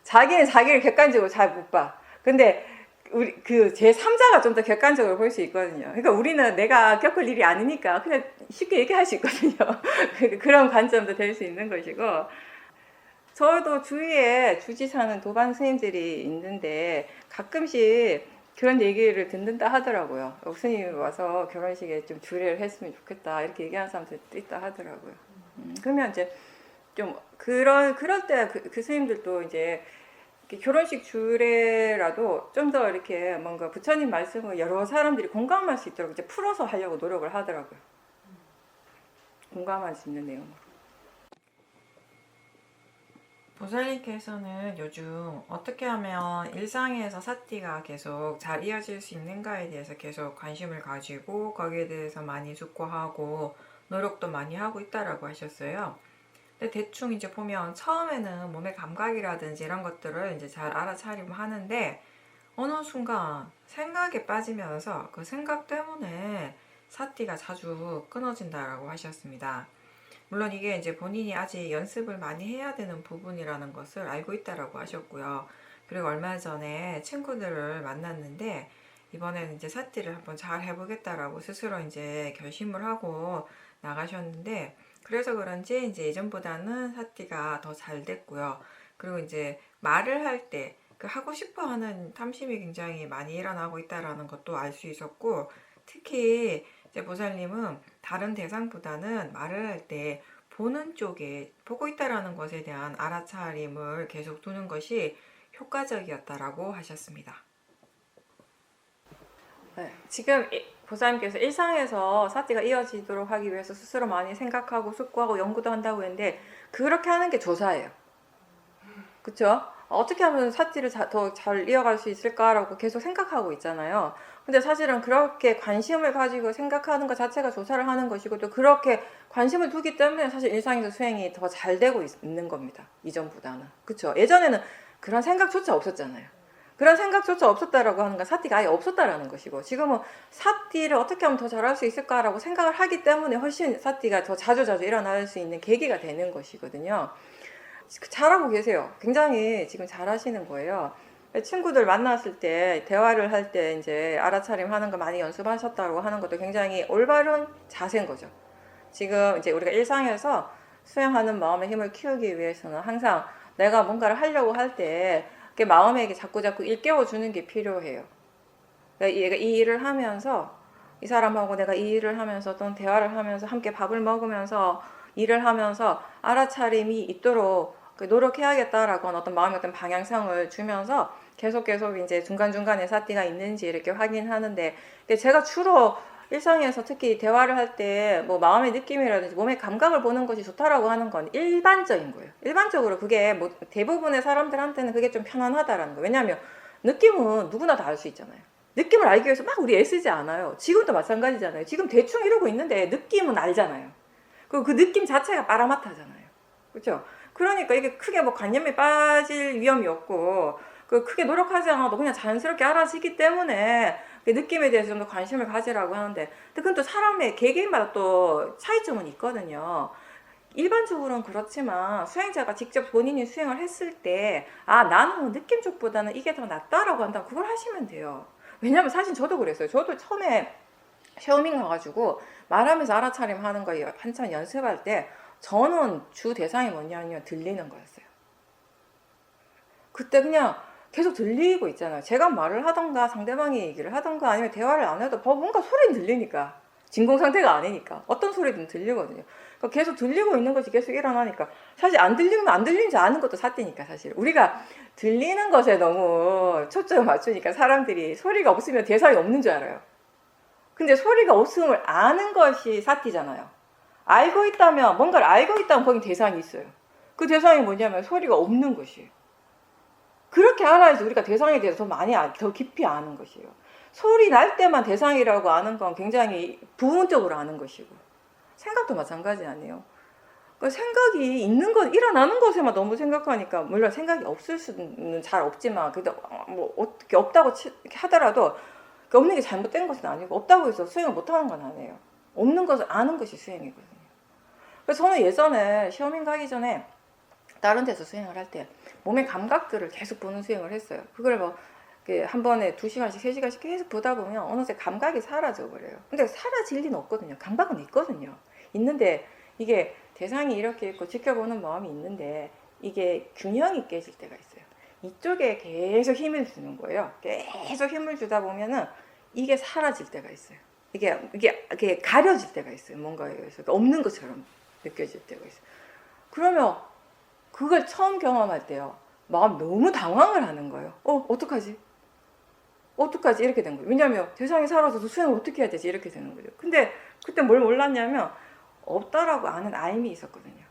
자기는 자기를 객관적으로 잘 못 봐. 근데 우리 그 제3자가 좀 더 객관적으로 볼 수 있거든요. 그러니까 우리는 내가 겪을 일이 아니니까 그냥 쉽게 얘기할 수 있거든요. 그런 관점도 될 수 있는 것이고, 저도 주위에 주지 사는 도반 스님들이 있는데 가끔씩 그런 얘기를 듣는다 하더라고요. 스님이 와서 결혼식에 좀 주례를 했으면 좋겠다 이렇게 얘기하는 사람들도 있다 하더라고요. 그러면 이제 좀 그럴 때 그 스님들도 이제 결혼식 주례라도 좀 더 이렇게 뭔가 부처님 말씀을 여러 사람들이 공감할 수 있도록 이제 풀어서 하려고 노력을 하더라고요. 공감할 수 있는 내용으로. 보살님께서는 요즘 어떻게 하면 일상에서 사티가 계속 잘 이어질 수 있는가에 대해서 계속 관심을 가지고 거기에 대해서 많이 숙고하고 노력도 많이 하고 있다라고 하셨어요. 근데 대충 이제 보면 처음에는 몸의 감각이라든지 이런 것들을 이제 잘 알아차리고 하는데 어느 순간 생각에 빠지면서 그 생각 때문에 사티가 자주 끊어진다라고 하셨습니다. 물론 이게 이제 본인이 아직 연습을 많이 해야 되는 부분이라는 것을 알고 있다라고 하셨고요. 그리고 얼마 전에 친구들을 만났는데 이번에는 이제 사티를 한번 잘 해보겠다라고 스스로 이제 결심을 하고 나가셨는데 그래서 그런지 이제 예전보다는 사티가 더 잘 됐고요. 그리고 이제 말을 할 때 그 하고 싶어 하는 탐심이 굉장히 많이 일어나고 있다라는 것도 알 수 있었고, 특히 이제 보살님은 다른 대상보다는 말을 할 때 보는 쪽에 보고 있다라는 것에 대한 알아차림을 계속 두는 것이 효과적이었다라고 하셨습니다. 네, 지금 보살님께서 일상에서 사티가 이어지도록 하기 위해서 스스로 많이 생각하고 숙고하고 연구도 한다고 했는데 그렇게 하는 게 조사예요. 그렇죠? 어떻게 하면 사티를 더 잘 이어갈 수 있을까라고 계속 생각하고 있잖아요. 근데 사실은 그렇게 관심을 가지고 생각하는 것 자체가 조사를 하는 것이고, 또 그렇게 관심을 두기 때문에 사실 일상에서 수행이 더 잘 되고 있는 겁니다. 이전보다는. 그쵸? 예전에는 그런 생각조차 없었잖아요. 그런 생각조차 없었다라고 하는 건 사띠가 아예 없었다라는 것이고, 지금은 사띠를 어떻게 하면 더 잘할 수 있을까라고 생각을 하기 때문에 훨씬 사띠가 더 자주자주 일어날 수 있는 계기가 되는 것이거든요. 잘하고 계세요. 굉장히 지금 잘하시는 거예요. 친구들 만났을 때, 대화를 할 때 이제 알아차림 하는 거 많이 연습하셨다고 하는 것도 굉장히 올바른 자세인 거죠. 지금 이제 우리가 일상에서 수행하는 마음의 힘을 키우기 위해서는 항상 내가 뭔가를 하려고 할 때 마음에게 자꾸 일깨워 주는 게 필요해요. 그러니까 얘가 이 일을 하면서, 이 사람하고 내가 이 일을 하면서 또는 대화를 하면서 함께 밥을 먹으면서 일을 하면서 알아차림이 있도록 노력해야겠다라고 하는 어떤 마음의 어떤 방향성을 주면서 계속 이제 중간중간에 사띠가 있는지 이렇게 확인하는데, 제가 주로 일상에서 특히 대화를 할 때 뭐 마음의 느낌이라든지 몸의 감각을 보는 것이 좋다라고 하는 건 일반적인 거예요. 일반적으로 그게 뭐 대부분의 사람들한테는 그게 좀 편안하다라는 거예요. 왜냐하면 느낌은 누구나 다 알 수 있잖아요. 느낌을 알기 위해서 막 우리 애쓰지 않아요. 지금도 마찬가지잖아요. 지금 대충 이러고 있는데 느낌은 알잖아요. 그 느낌 자체가 빠라마타잖아요. 그렇죠? 그러니까 이게 크게 뭐 관념에 빠질 위험이 없고, 크게 노력하지 않아도 그냥 자연스럽게 알아지기 때문에 그 느낌에 대해서 좀 더 관심을 가지라고 하는데, 그건 또 사람의 개개인마다 또 차이점은 있거든요. 일반적으로는 그렇지만 수행자가 직접 본인이 수행을 했을 때, 나는 느낌 쪽보다는 이게 더 낫다라고 한다면 그걸 하시면 돼요. 왜냐면 사실 저도 그랬어요. 저도 처음에 샤오밍 가가지고 말하면서 알아차림 하는 거 한참 연습할 때 저는 주 대상이 뭐냐면 들리는 거였어요. 그때 그냥 계속 들리고 있잖아요. 제가 말을 하던가 상대방이 얘기를 하던가 아니면 대화를 안 해도 뭔가 소리는 들리니까, 진공 상태가 아니니까 어떤 소리든 들리거든요. 그러니까 계속 들리고 있는 것이 계속 일어나니까, 사실 안 들리면 안 들리는지 아는 것도 사띠니까, 사실 우리가 들리는 것에 너무 초점을 맞추니까 사람들이 소리가 없으면 대상이 없는 줄 알아요. 근데 소리가 없음을 아는 것이 사띠잖아요. 알고 있다면, 뭔가를 알고 있다면 거기 대상이 있어요. 그 대상이 뭐냐면 소리가 없는 것이에요. 그렇게 알아야지 우리가 대상에 대해서 더 깊이 아는 것이에요. 소리 날 때만 대상이라고 아는 건 굉장히 부분적으로 아는 것이고, 생각도 마찬가지 아니에요. 그러니까 생각이 있는 것, 일어나는 것에만 너무 생각하니까, 물론 생각이 없을 수는 잘 없지만, 그래도 뭐 어떻게 없다고 하더라도 없는 게 잘못된 것은 아니고, 없다고 해서 수행을 못하는 건 아니에요. 없는 것을 아는 것이 수행이거든요. 그래서 저는 예전에 시험인 가기 전에 다른 데서 수행을 할 때 몸의 감각들을 계속 보는 수행을 했어요. 그걸 뭐 한 번에 2시간씩 3시간씩 계속 보다 보면 어느새 감각이 사라져 버려요. 근데 사라질 리는 없거든요. 감각은 있거든요. 있는데 이게 대상이 이렇게 있고 지켜보는 마음이 있는데, 이게 균형이 깨질 때가 있어요. 이쪽에 계속 힘을 주는 거예요. 계속 힘을 주다 보면은 이게 사라질 때가 있어요. 이게 가려질 때가 있어요. 뭔가에 의해서 없는 것처럼 느껴질 때가 있어요. 그러면 그걸 처음 경험할 때요, 마음 너무 당황을 하는 거예요. 어떡하지? 이렇게 된 거예요. 왜냐하면 대상이 사라져서 수행을 어떻게 해야 되지? 이렇게 되는 거죠. 근데 그때 뭘 몰랐냐면 없다라고 아는 알미 있었거든요.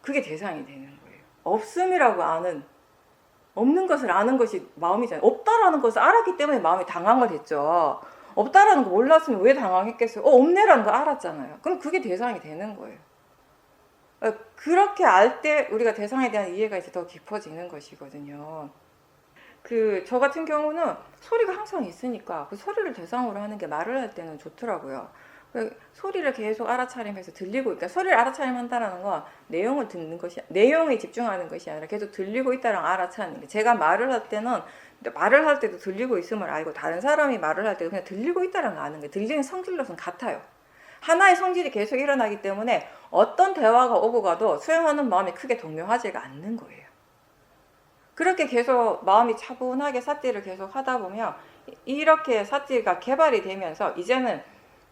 그게 대상이 되는 거예요. 없음이라고 아는, 없는 것을 아는 것이 마음이잖아요. 없다라는 것을 알았기 때문에 마음이 당황을 했죠. 없다라는 거 몰랐으면 왜 당황했겠어요? 없네라는 거 알았잖아요. 그럼 그게 대상이 되는 거예요. 그렇게 알 때 우리가 대상에 대한 이해가 이제 더 깊어지는 것이거든요. 저 같은 경우는 소리가 항상 있으니까 그 소리를 대상으로 하는 게 말을 할 때는 좋더라고요. 소리를 계속 알아차림해서 들리고, 그러니까 소리를 알아차림한다는 건 내용을 듣는 것이, 내용에 집중하는 것이 아니라 계속 들리고 있다는 알아차리는 게, 제가 말을 할 때는 말을 할 때도 들리고 있음을 알고, 다른 사람이 말을 할 때도 그냥 들리고 있다는 걸 아는 게, 들리는 성질로서는 같아요. 하나의 성질이 계속 일어나기 때문에 어떤 대화가 오고 가도 수행하는 마음이 크게 동요하지가 않는 거예요. 그렇게 계속 마음이 차분하게 사띠를 계속 하다 보면 이렇게 사띠가 개발이 되면서 이제는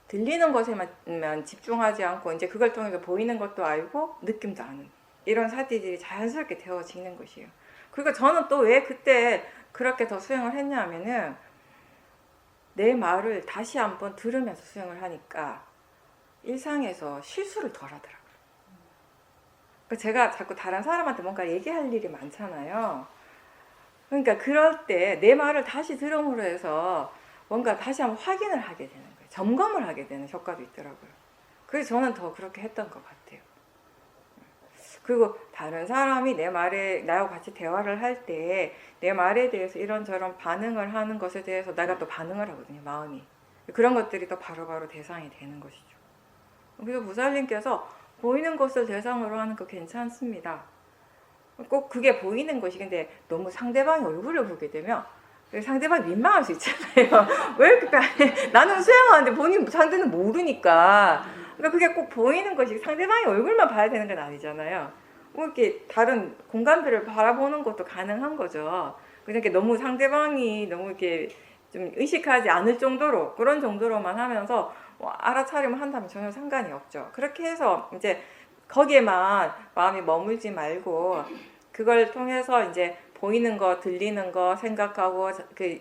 들리는 것에만 집중하지 않고 이제 그걸 통해서 보이는 것도 알고 느낌도 아는, 이런 사띠들이 자연스럽게 되어지는 것이에요. 그리고 저는 또 왜 그때 그렇게 더 수행을 했냐면은 내 말을 다시 한번 들으면서 수행을 하니까 일상에서 실수를 덜 하더라고요. 제가 자꾸 다른 사람한테 뭔가 얘기할 일이 많잖아요. 그러니까 그럴 때 내 말을 다시 들음으로 해서 뭔가 다시 한번 확인을 하게 되는 거예요. 점검을 하게 되는 효과도 있더라고요. 그래서 저는 더 그렇게 했던 것 같아요. 그리고 다른 사람이 내 말에 나하고 같이 대화를 할 때 내 말에 대해서 이런저런 반응을 하는 것에 대해서 내가 또 반응을 하거든요. 마음이. 그런 것들이 또 바로바로 대상이 되는 것이죠. 그래서 보살님께서 보이는 것을 대상으로 하는 거 괜찮습니다. 꼭 그게 보이는 것이 근데 너무 상대방의 얼굴을 보게 되면 상대방이 민망할 수 있잖아요. 왜 이렇게 나는 수행하는데 본인 상대는 모르니까. 그러니까 그게 꼭 보이는 것이 상대방의 얼굴만 봐야 되는 건 아니잖아요. 뭐 이렇게 다른 공간들을 바라보는 것도 가능한 거죠. 그러니까 너무 상대방이 너무 이렇게 좀 의식하지 않을 정도로 그런 정도로만 하면서 뭐 알아차리면 한다면 전혀 상관이 없죠. 그렇게 해서 이제 거기에만 마음이 머물지 말고 그걸 통해서 이제 보이는 거, 들리는 거, 생각하고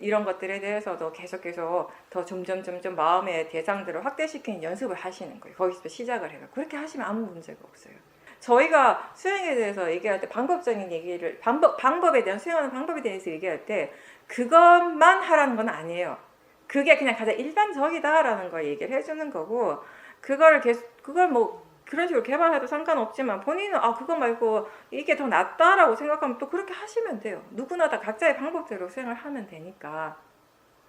이런 것들에 대해서도 계속 더 점점 마음의 대상들을 확대시키는 연습을 하시는 거예요. 거기서 시작을 해요. 그렇게 하시면 아무 문제가 없어요. 저희가 수행에 대해서 얘기할 때 방법적인 얘기를 방법에 대한 수행하는 방법에 대해서 얘기할 때 그것만 하라는 건 아니에요. 그게 그냥 가장 일반적이다라는 걸 얘기를 해주는 거고 그걸 뭐 그런 식으로 개발해도 상관없지만 본인은 그거 말고 이게 더 낫다라고 생각하면 또 그렇게 하시면 돼요. 누구나 다 각자의 방법대로 수행을 하면 되니까.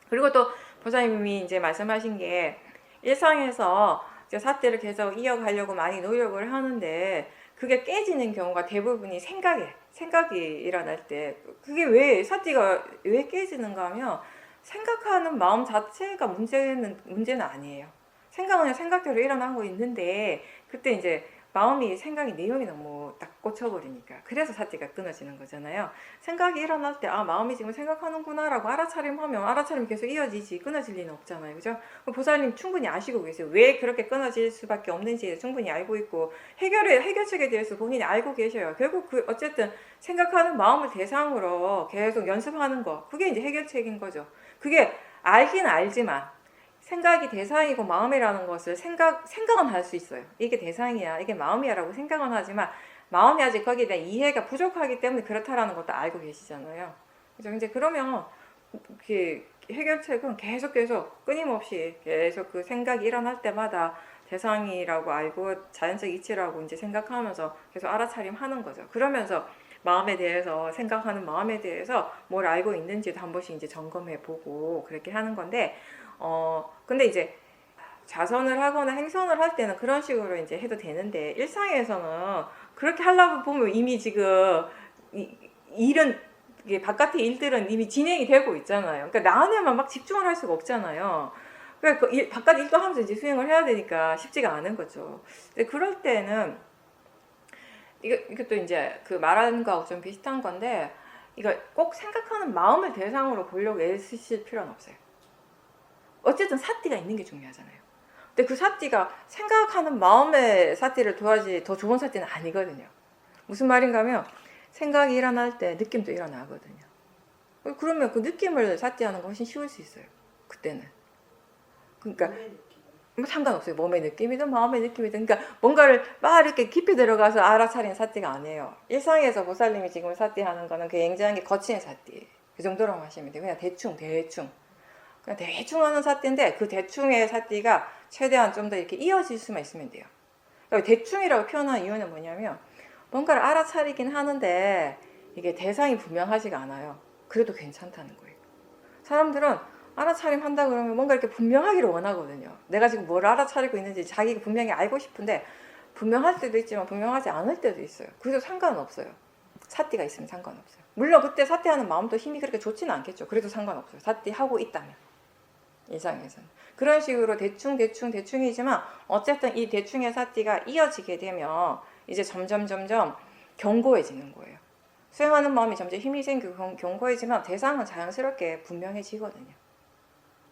그리고 또 보사님이 이제 말씀하신 게 일상에서 이제 사태를 계속 이어가려고 많이 노력을 하는데 그게 깨지는 경우가 대부분이 생각이 일어날 때 그게 왜 사티가 왜 깨지는가 하면 생각하는 마음 자체가 문제는 아니에요. 생각은 그냥 생각대로 일어나고 있는데 그때 이제 마음이 생각이 내용이 너무 딱 꽂혀버리니까 그래서 사티가 끊어지는 거잖아요. 생각이 일어날 때 마음이 지금 생각하는구나 라고 알아차림 계속 이어지지 끊어질 리는 없잖아요. 그죠? 보살님 충분히 아시고 계세요. 왜 그렇게 끊어질 수밖에 없는지 충분히 알고 있고 해결책에 대해서 본인이 알고 계셔요. 결국 어쨌든 생각하는 마음을 대상으로 계속 연습하는 거 그게 이제 해결책인 거죠. 그게 알긴 알지만 생각이 대상이고 마음이라는 것을 생각은 할 수 있어요. 이게 대상이야, 이게 마음이야라고 생각은 하지만 마음이 아직 거기에 대한 이해가 부족하기 때문에 그렇다라는 것도 알고 계시잖아요. 그죠? 이제 그러면 그 해결책은 계속 끊임없이 계속 그 생각이 일어날 때마다 대상이라고 알고 자연적 이치라고 이제 생각하면서 계속 알아차림하는 거죠. 그러면서 마음에 대해서 생각하는 마음에 대해서 뭘 알고 있는지도 한 번씩 이제 점검해 보고 그렇게 하는 건데 근데 이제 자선을 하거나 행선을 할 때는 그런 식으로 이제 해도 되는데 일상에서는 그렇게 하려고 보면 이미 지금 일은 바깥의 일들은 이미 진행이 되고 있잖아요. 그러니까 나 안에만 막 집중을 할 수가 없잖아요. 그러니까 바깥 일도 하면서 이제 수행을 해야 되니까 쉽지가 않은 거죠. 근데 그럴 때는 이것도 이제 그 말하는 거하고 좀 비슷한 건데 이거 꼭 생각하는 마음을 대상으로 보려고 애쓰실 필요는 없어요. 어쨌든 사티가 있는 게 중요하잖아요. 근데 그 사티가 생각하는 마음의 사티를 도와야지 더 좋은 사티는 아니거든요. 무슨 말인가 하면 생각이 일어날 때 느낌도 일어나거든요. 그러면 그 느낌을 사티하는 건 훨씬 쉬울 수 있어요. 그때는. 그러니까 뭐 상관없어요. 몸의 느낌이든 마음의 느낌이든 그러니까 뭔가를 막 이렇게 깊이 들어가서 알아차린 사티가 아니에요. 일상에서 보살님이 지금 사티하는 거는 굉장히 거친 사티. 그 정도로 하시면 돼요. 그냥 대충 그냥 대충 하는 사띠인데 그 대충의 사띠가 최대한 좀 더 이렇게 이어질 수만 있으면 돼요. 그러니까 대충이라고 표현한 이유는 뭐냐면 뭔가를 알아차리긴 하는데 이게 대상이 분명하지가 않아요. 그래도 괜찮다는 거예요. 사람들은 알아차림 한다 그러면 뭔가 이렇게 분명하기를 원하거든요. 내가 지금 뭘 알아차리고 있는지 자기가 분명히 알고 싶은데 분명할 때도 있지만 분명하지 않을 때도 있어요. 그래도 상관없어요. 사띠가 있으면 상관없어요. 물론 그때 사띠하는 마음도 힘이 그렇게 좋지는 않겠죠. 그래도 상관없어요. 사띠하고 있다면. 일상에서는. 그런 식으로 대충이지만 어쨌든 이 대충의 사띠가 이어지게 되면 이제 점점 견고해지는 거예요. 수행하는 마음이 점점 힘이 생기고 견고해지면 대상은 자연스럽게 분명해지거든요.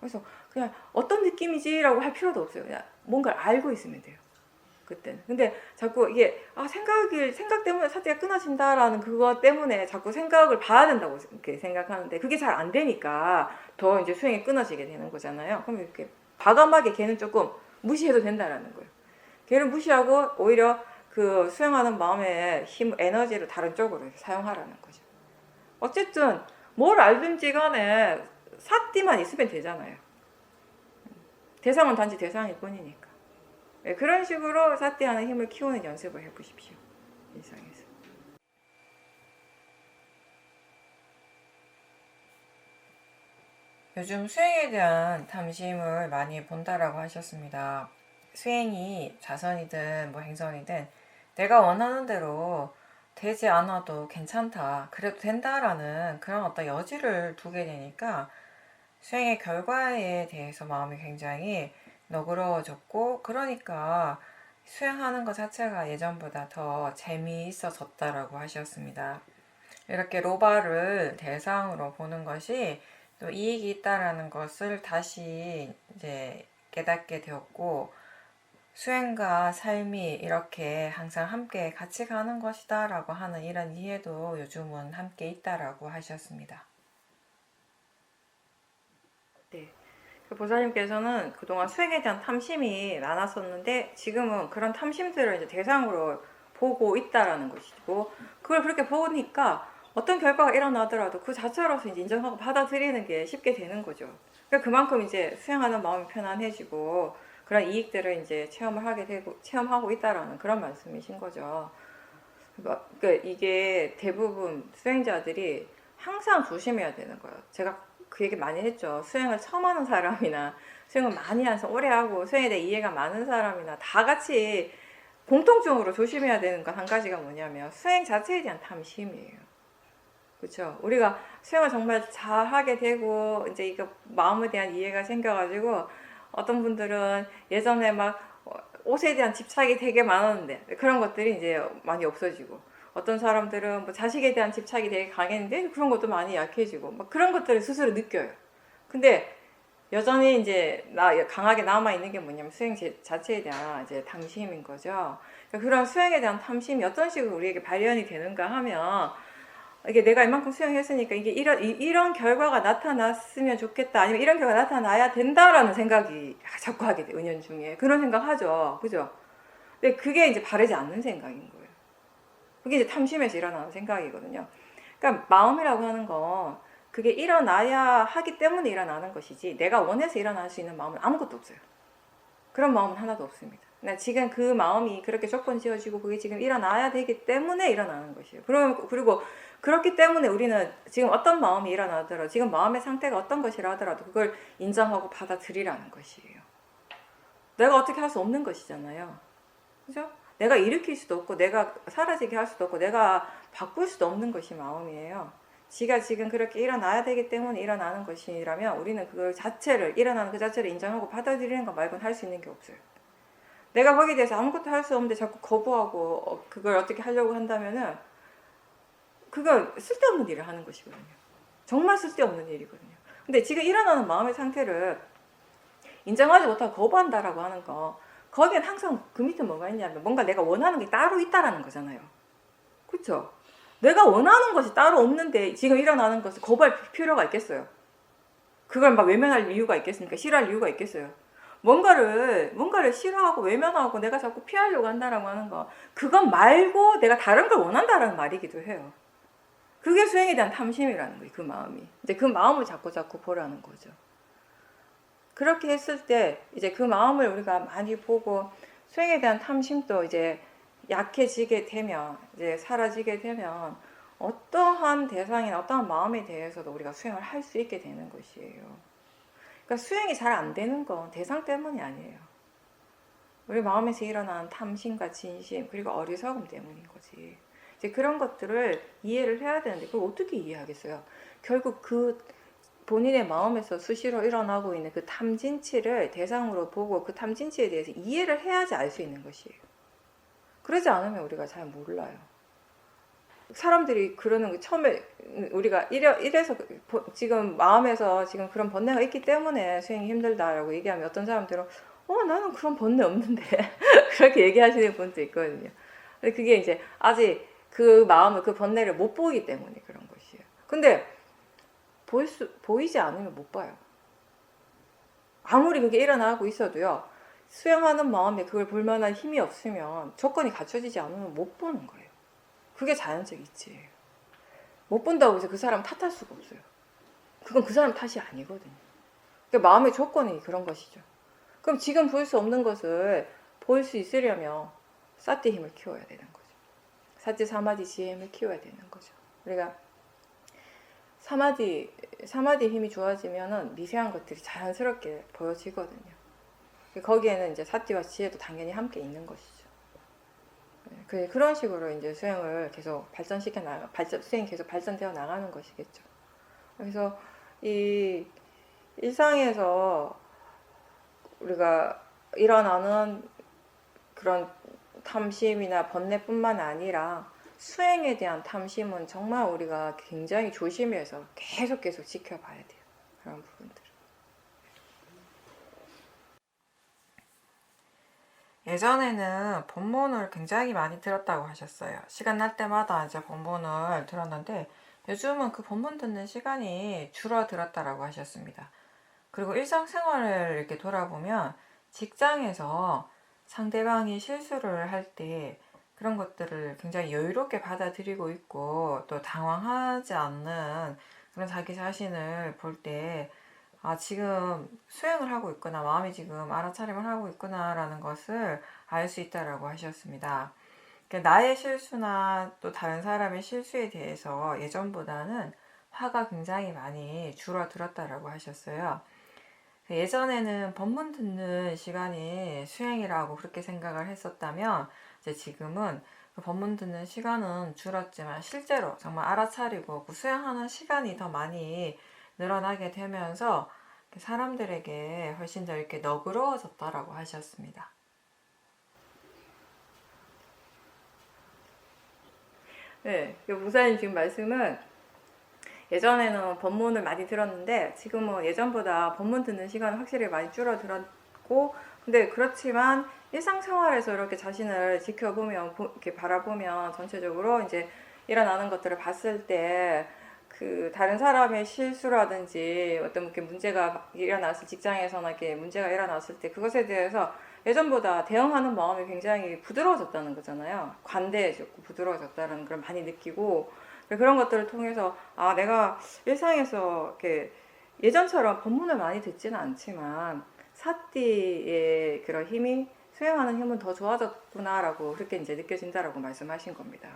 그래서 그냥 어떤 느낌이지라고 할 필요도 없어요. 그냥 뭔가를 알고 있으면 돼요. 그때는. 근데 자꾸 이게 생각 때문에 사티가 끊어진다라는 그것 때문에 자꾸 생각을 봐야 된다고 이렇게 생각하는데 그게 잘 안 되니까 더 이제 수행이 끊어지게 되는 거잖아요. 그럼 이렇게 과감하게 걔는 조금 무시해도 된다라는 거예요. 걔를 무시하고 오히려 그 수행하는 마음의 힘, 에너지를 다른 쪽으로 이렇게 사용하라는 거죠. 어쨌든 뭘 알든지 간에 사티만 있으면 되잖아요. 대상은 단지 대상일 뿐이니까. 네, 그런 식으로 사띠하는 힘을 키우는 연습을 해보십시오. 일상에서. 요즘 수행에 대한 탐심을 많이 본다라고 하셨습니다. 수행이 자선이든 뭐 행선이든 내가 원하는 대로 되지 않아도 괜찮다, 그래도 된다라는 그런 어떤 여지를 두게 되니까 수행의 결과에 대해서 마음이 굉장히 너그러워졌고, 그러니까 수행하는 것 자체가 예전보다 더 재미있어졌다라고 하셨습니다. 이렇게 로바를 대상으로 보는 것이 또 이익이 있다라는 것을 다시 이제 깨닫게 되었고, 수행과 삶이 이렇게 항상 함께 같이 가는 것이다 라고 하는 이런 이해도 요즘은 함께 있다라고 하셨습니다. 네. 보살님께서는 그동안 수행에 대한 탐심이 많았었는데 지금은 그런 탐심들을 이제 대상으로 보고 있다라는 것이고, 그걸 그렇게 보니까 어떤 결과가 일어나더라도 그 자체로서 이제 인정하고 받아들이는 게 쉽게 되는 거죠. 그러니까 그만큼 이제 수행하는 마음이 편안해지고 그런 이익들을 이제 체험을 하게 되고 체험하고 있다라는 그런 말씀이신 거죠. 그러니까 이게 대부분 수행자들이 항상 조심해야 되는 거예요. 제가 그 얘기 많이 했죠. 수행을 처음 하는 사람이나 수행을 많이 해서 오래 하고 수행에 대해 이해가 많은 사람이나 다 같이 공통적으로 조심해야 되는 건 한 가지가 뭐냐면 수행 자체에 대한 탐심이에요. 그렇죠. 우리가 수행을 정말 잘 하게 되고 이제 이거 마음에 대한 이해가 생겨가지고 어떤 분들은 예전에 막 옷에 대한 집착이 되게 많았는데 그런 것들이 이제 많이 없어지고, 어떤 사람들은 뭐 자식에 대한 집착이 되게 강했는데 그런 것도 많이 약해지고 막 그런 것들을 스스로 느껴요. 근데 여전히 이제 강하게 남아 있는 게 뭐냐면 수행 자체에 대한 이제 탐심인 거죠. 그러니까 그런 수행에 대한 탐심이 어떤 식으로 우리에게 발현이 되는가 하면, 이게 내가 이만큼 수행했으니까 이게 이런 결과가 나타났으면 좋겠다, 아니면 이런 결과가 나타나야 된다라는 생각이 자꾸 하게 돼. 은연중에 그런 생각 하죠. 그죠? 근데 그게 이제 바르지 않는 생각인 거예요. 그게 이제 탐심에서 일어나는 생각이거든요. 그러니까 마음이라고 하는 건 그게 일어나야 하기 때문에 일어나는 것이지, 내가 원해서 일어날 수 있는 마음은 아무것도 없어요. 그런 마음은 하나도 없습니다. 지금 그 마음이 그렇게 조건 지어지고 그게 지금 일어나야 되기 때문에 일어나는 것이에요. 그리고 그렇기 때문에 우리는 지금 어떤 마음이 일어나더라도, 지금 마음의 상태가 어떤 것이라 하더라도 그걸 인정하고 받아들이라는 것이에요. 내가 어떻게 할 수 없는 것이잖아요. 그죠? 내가 일으킬 수도 없고 내가 사라지게 할 수도 없고 내가 바꿀 수도 없는 것이 마음이에요. 지가 지금 그렇게 일어나야 되기 때문에 일어나는 것이라면 우리는 그걸 자체를, 일어나는 그 자체를 인정하고 받아들이는 것 말고는 할 수 있는 게 없어요. 내가 거기에 대해서 아무것도 할 수 없는데 자꾸 거부하고 그걸 어떻게 하려고 한다면은 그건 쓸데없는 일을 하는 것이거든요. 정말 쓸데없는 일이거든요. 근데 지금 일어나는 마음의 상태를 인정하지 못하고 거부한다라고 하는 거, 거기엔 항상 그 밑에 뭐가 있냐면 뭔가 내가 원하는 게 따로 있다라는 거잖아요. 그렇죠? 내가 원하는 것이 따로 없는데 지금 일어나는 것을 거부할 필요가 있겠어요? 그걸 막 외면할 이유가 있겠습니까? 싫어할 이유가 있겠어요? 뭔가를 싫어하고 외면하고 내가 자꾸 피하려고 한다라고 하는 거, 그건 말고 내가 다른 걸 원한다라는 말이기도 해요. 그게 수행에 대한 탐심이라는 거예요. 그 마음이. 이제 그 마음을 자꾸 보라는 거죠. 그렇게 했을 때 이제 그 마음을 우리가 많이 보고 수행에 대한 탐심도 이제 약해지게 되면, 이제 사라지게 되면 어떠한 대상이나 어떠한 마음에 대해서도 우리가 수행을 할 수 있게 되는 것이에요. 그러니까 수행이 잘 안 되는 건 대상 때문이 아니에요. 우리 마음에서 일어나는 탐심과 진심, 그리고 어리석음 때문인 거지. 이제 그런 것들을 이해를 해야 되는데 그걸 어떻게 이해하겠어요? 결국 그 본인의 마음에서 수시로 일어나고 있는 그 탐진치를 대상으로 보고 그 탐진치에 대해서 이해를 해야지 알 수 있는 것이에요. 그러지 않으면 우리가 잘 몰라요. 사람들이 그러는 거, 처음에 우리가 이래서 지금 마음에서 지금 그런 번뇌가 있기 때문에 수행이 힘들다라고 얘기하면 어떤 사람들은 나는 그런 번뇌 없는데 그렇게 얘기하시는 분도 있거든요. 근데 그게 이제 아직 그 마음을, 그 번뇌를 못 보기 때문에 그런 것이에요. 근데 보이지 않으면 못 봐요. 아무리 그게 일어나고 있어도요, 수행하는 마음에 그걸 볼 만한 힘이 없으면, 조건이 갖춰지지 않으면 못 보는 거예요. 그게 자연적 이치예요. 못 본다고 해서 그 사람 탓할 수가 없어요. 그건 그 사람 탓이 아니거든요. 그러니까 마음의 조건이 그런 것이죠. 그럼 지금 볼 수 없는 것을 볼 수 있으려면 사티 힘을 키워야 되는 거죠. 사티 사마디 지혜 힘을 키워야 되는 거죠. 우리가 사마디 힘이 좋아지면은 미세한 것들이 자연스럽게 보여지거든요. 거기에는 이제 사티와 지혜도 당연히 함께 있는 것이죠. 그런 식으로 이제 수행을 계속 수행이 계속 발전되어 나가는 것이겠죠. 그래서 이 일상에서 우리가 일어나는 그런 탐심이나 번뇌뿐만 아니라 수행에 대한 탐심은 정말 우리가 굉장히 조심해서 계속 지켜봐야 돼요. 그런 부분들. 예전에는 본문을 굉장히 많이 들었다고 하셨어요. 시간 날 때마다 이제 본문을 들었는데 요즘은 그 본문 듣는 시간이 줄어들었다라고 하셨습니다. 그리고 일상생활을 이렇게 돌아보면 직장에서 상대방이 실수를 할 때 그런 것들을 굉장히 여유롭게 받아들이고 있고 또 당황하지 않는 그런 자기 자신을 볼 때 아, 지금 수행을 하고 있구나, 마음이 지금 알아차림을 하고 있구나 라는 것을 알 수 있다라고 하셨습니다. 나의 실수나 또 다른 사람의 실수에 대해서 예전보다는 화가 굉장히 많이 줄어들었다라고 하셨어요. 예전에는 법문 듣는 시간이 수행이라고 그렇게 생각을 했었다면 이제 지금은 그 법문 듣는 시간은 줄었지만 실제로 정말 알아차리고 그 수행하는 시간이 더 많이 늘어나게 되면서 사람들에게 훨씬 더 이렇게 너그러워졌다라고 하셨습니다. 네, 목사님 지금 말씀은 예전에는 법문을 많이 들었는데 지금은 예전보다 법문 듣는 시간은 확실히 많이 줄어들었고, 근데 그렇지만 일상생활에서 이렇게 자신을 지켜보면, 이렇게 바라보면 전체적으로 이제 일어나는 것들을 봤을 때 그 다른 사람의 실수라든지 어떤 이렇게 문제가 일어났을, 직장에서나 이렇게 문제가 일어났을 때 그것에 대해서 예전보다 대응하는 마음이 굉장히 부드러워졌다는 거잖아요. 관대해졌고 부드러워졌다는 걸 많이 느끼고, 그런 것들을 통해서 아, 내가 일상에서 이렇게 예전처럼 법문을 많이 듣지는 않지만 사띠의 그런 힘이, 수행하는 힘은 더 좋아졌구나라고 그렇게 이제 느껴진다라고 말씀하신 겁니다.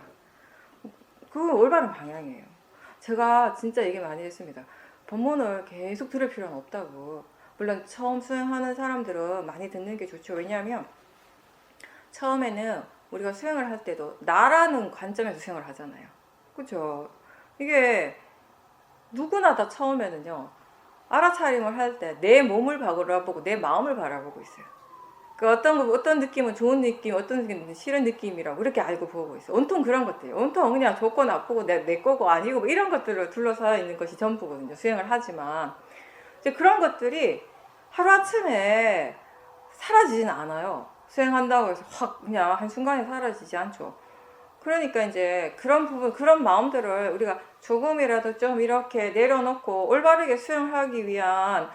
그건 올바른 방향이에요. 제가 진짜 얘기 많이 했습니다. 법문을 계속 들을 필요는 없다고. 물론 처음 수행하는 사람들은 많이 듣는 게 좋죠. 왜냐하면 처음에는 우리가 수행을 할 때도 나라는 관점에서 수행을 하잖아요. 그렇죠? 이게 누구나 다 처음에는요, 알아차림을 할 때 내 몸을 바라보고 내 마음을 바라보고 있어요. 그 어떤 느낌은 좋은 느낌, 어떤 느낌은 싫은 느낌이라고 그렇게 알고 보고 있어요. 온통 그런 것들이에요. 온통 그냥 좋고 나쁘고 내 거고 아니고 뭐 이런 것들을 둘러싸여 있는 것이 전부거든요. 수행을 하지만 이제 그런 것들이 하루아침에 사라지진 않아요. 수행한다고 해서 확 그냥 한순간에 사라지지 않죠. 그러니까 이제 그런 부분, 그런 마음들을 우리가 조금이라도 좀 이렇게 내려놓고 올바르게 수행하기 위한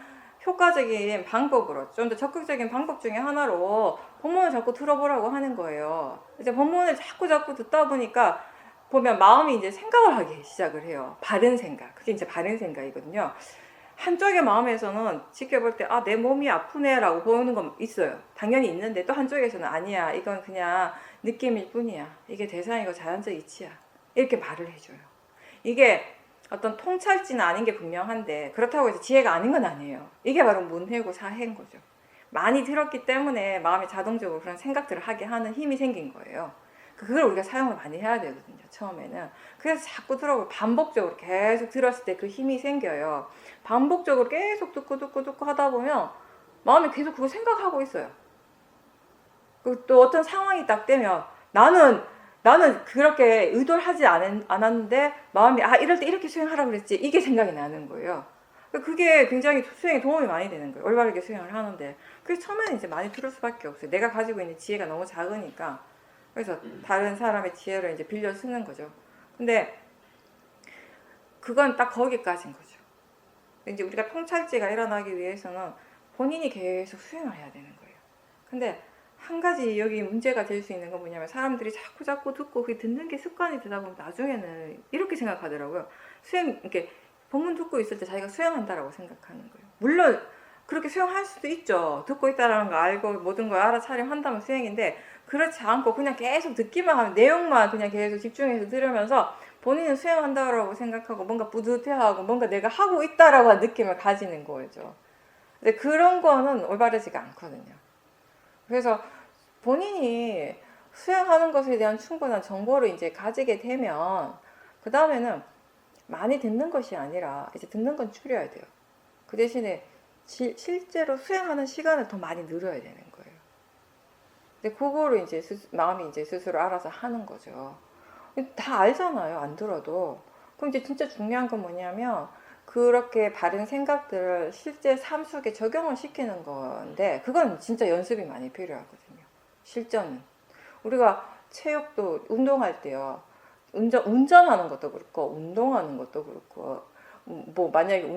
효과적인 방법으로, 좀 더 적극적인 방법 중에 하나로 법문을 자꾸 들어보라고 하는 거예요. 이제 법문을 자꾸 듣다 보니까 보면 마음이 이제 생각을 하기 시작을 해요. 바른 생각. 그게 이제 바른 생각이거든요. 한쪽의 마음에서는 지켜볼 때 아, 내 몸이 아프네 라고 보이는 건 있어요. 당연히 있는데 또 한쪽에서는 아니야, 이건 그냥 느낌일 뿐이야, 이게 대상이고 자연적 이치야, 이렇게 말을 해줘요. 이게 어떤 통찰지는 아닌 게 분명한데 그렇다고 해서 지혜가 아닌 건 아니에요. 이게 바로 문회고 사해인 거죠. 많이 들었기 때문에 마음이 자동적으로 그런 생각들을 하게 하는 힘이 생긴 거예요. 그걸 우리가 사용을 많이 해야 되거든요, 처음에는. 그래서 자꾸 들어보고 반복적으로 계속 들었을 때 그 힘이 생겨요. 반복적으로 계속 듣고 하다 보면 마음이 계속 그거 생각하고 있어요. 또 어떤 상황이 딱 되면 나는 그렇게 의도를 하지 않았는데 마음이 아, 이럴 때 이렇게 수행하라고 그랬지, 이게 생각이 나는 거예요. 그게 굉장히 수행에 도움이 많이 되는 거예요. 올바르게 수행을 하는데. 그래서 처음에는 이제 많이 들을 수밖에 없어요. 내가 가지고 있는 지혜가 너무 작으니까. 그래서 다른 사람의 지혜를 이제 빌려 쓰는 거죠. 근데 그건 딱 거기까지인 거죠. 이제 우리가 통찰지가 일어나기 위해서는 본인이 계속 수행을 해야 되는 거예요. 근데 한 가지 여기 문제가 될 수 있는 건 뭐냐면, 사람들이 자꾸 듣고 그게 듣는 게 습관이 되다 보면 나중에는 이렇게 생각하더라고요. 이렇게 법문 듣고 있을 때 자기가 수행한다라고 생각하는 거예요. 물론 그렇게 수행할 수도 있죠. 듣고 있다라는 거 알고 모든 걸 알아차림한다면 수행인데, 그렇지 않고 그냥 계속 듣기만 하면, 내용만 그냥 계속 집중해서 들으면서 본인은 수행한다라고 생각하고 뭔가 뿌듯해하고 뭔가 내가 하고 있다라고 하는 느낌을 가지는 거죠. 근데 그런 거는 올바르지가 않거든요. 그래서 본인이 수행하는 것에 대한 충분한 정보를 이제 가지게 되면, 그 다음에는 많이 듣는 것이 아니라 이제 듣는 건 줄여야 돼요. 그 대신에 실제로 수행하는 시간을 더 많이 늘려야 되는 거예요. 근데 그거를 이제 마음이 이제 스스로 알아서 하는 거죠. 다 알잖아요, 안 들어도. 그럼 이제 진짜 중요한 건 뭐냐면, 그렇게 바른 생각들을 실제 삶 속에 적용을 시키는 건데, 그건 진짜 연습이 많이 필요하거든요. 실전은. 우리가 체육도 운동할 때요. 운전하는 것도 그렇고, 운동하는 것도 그렇고, 뭐, 만약에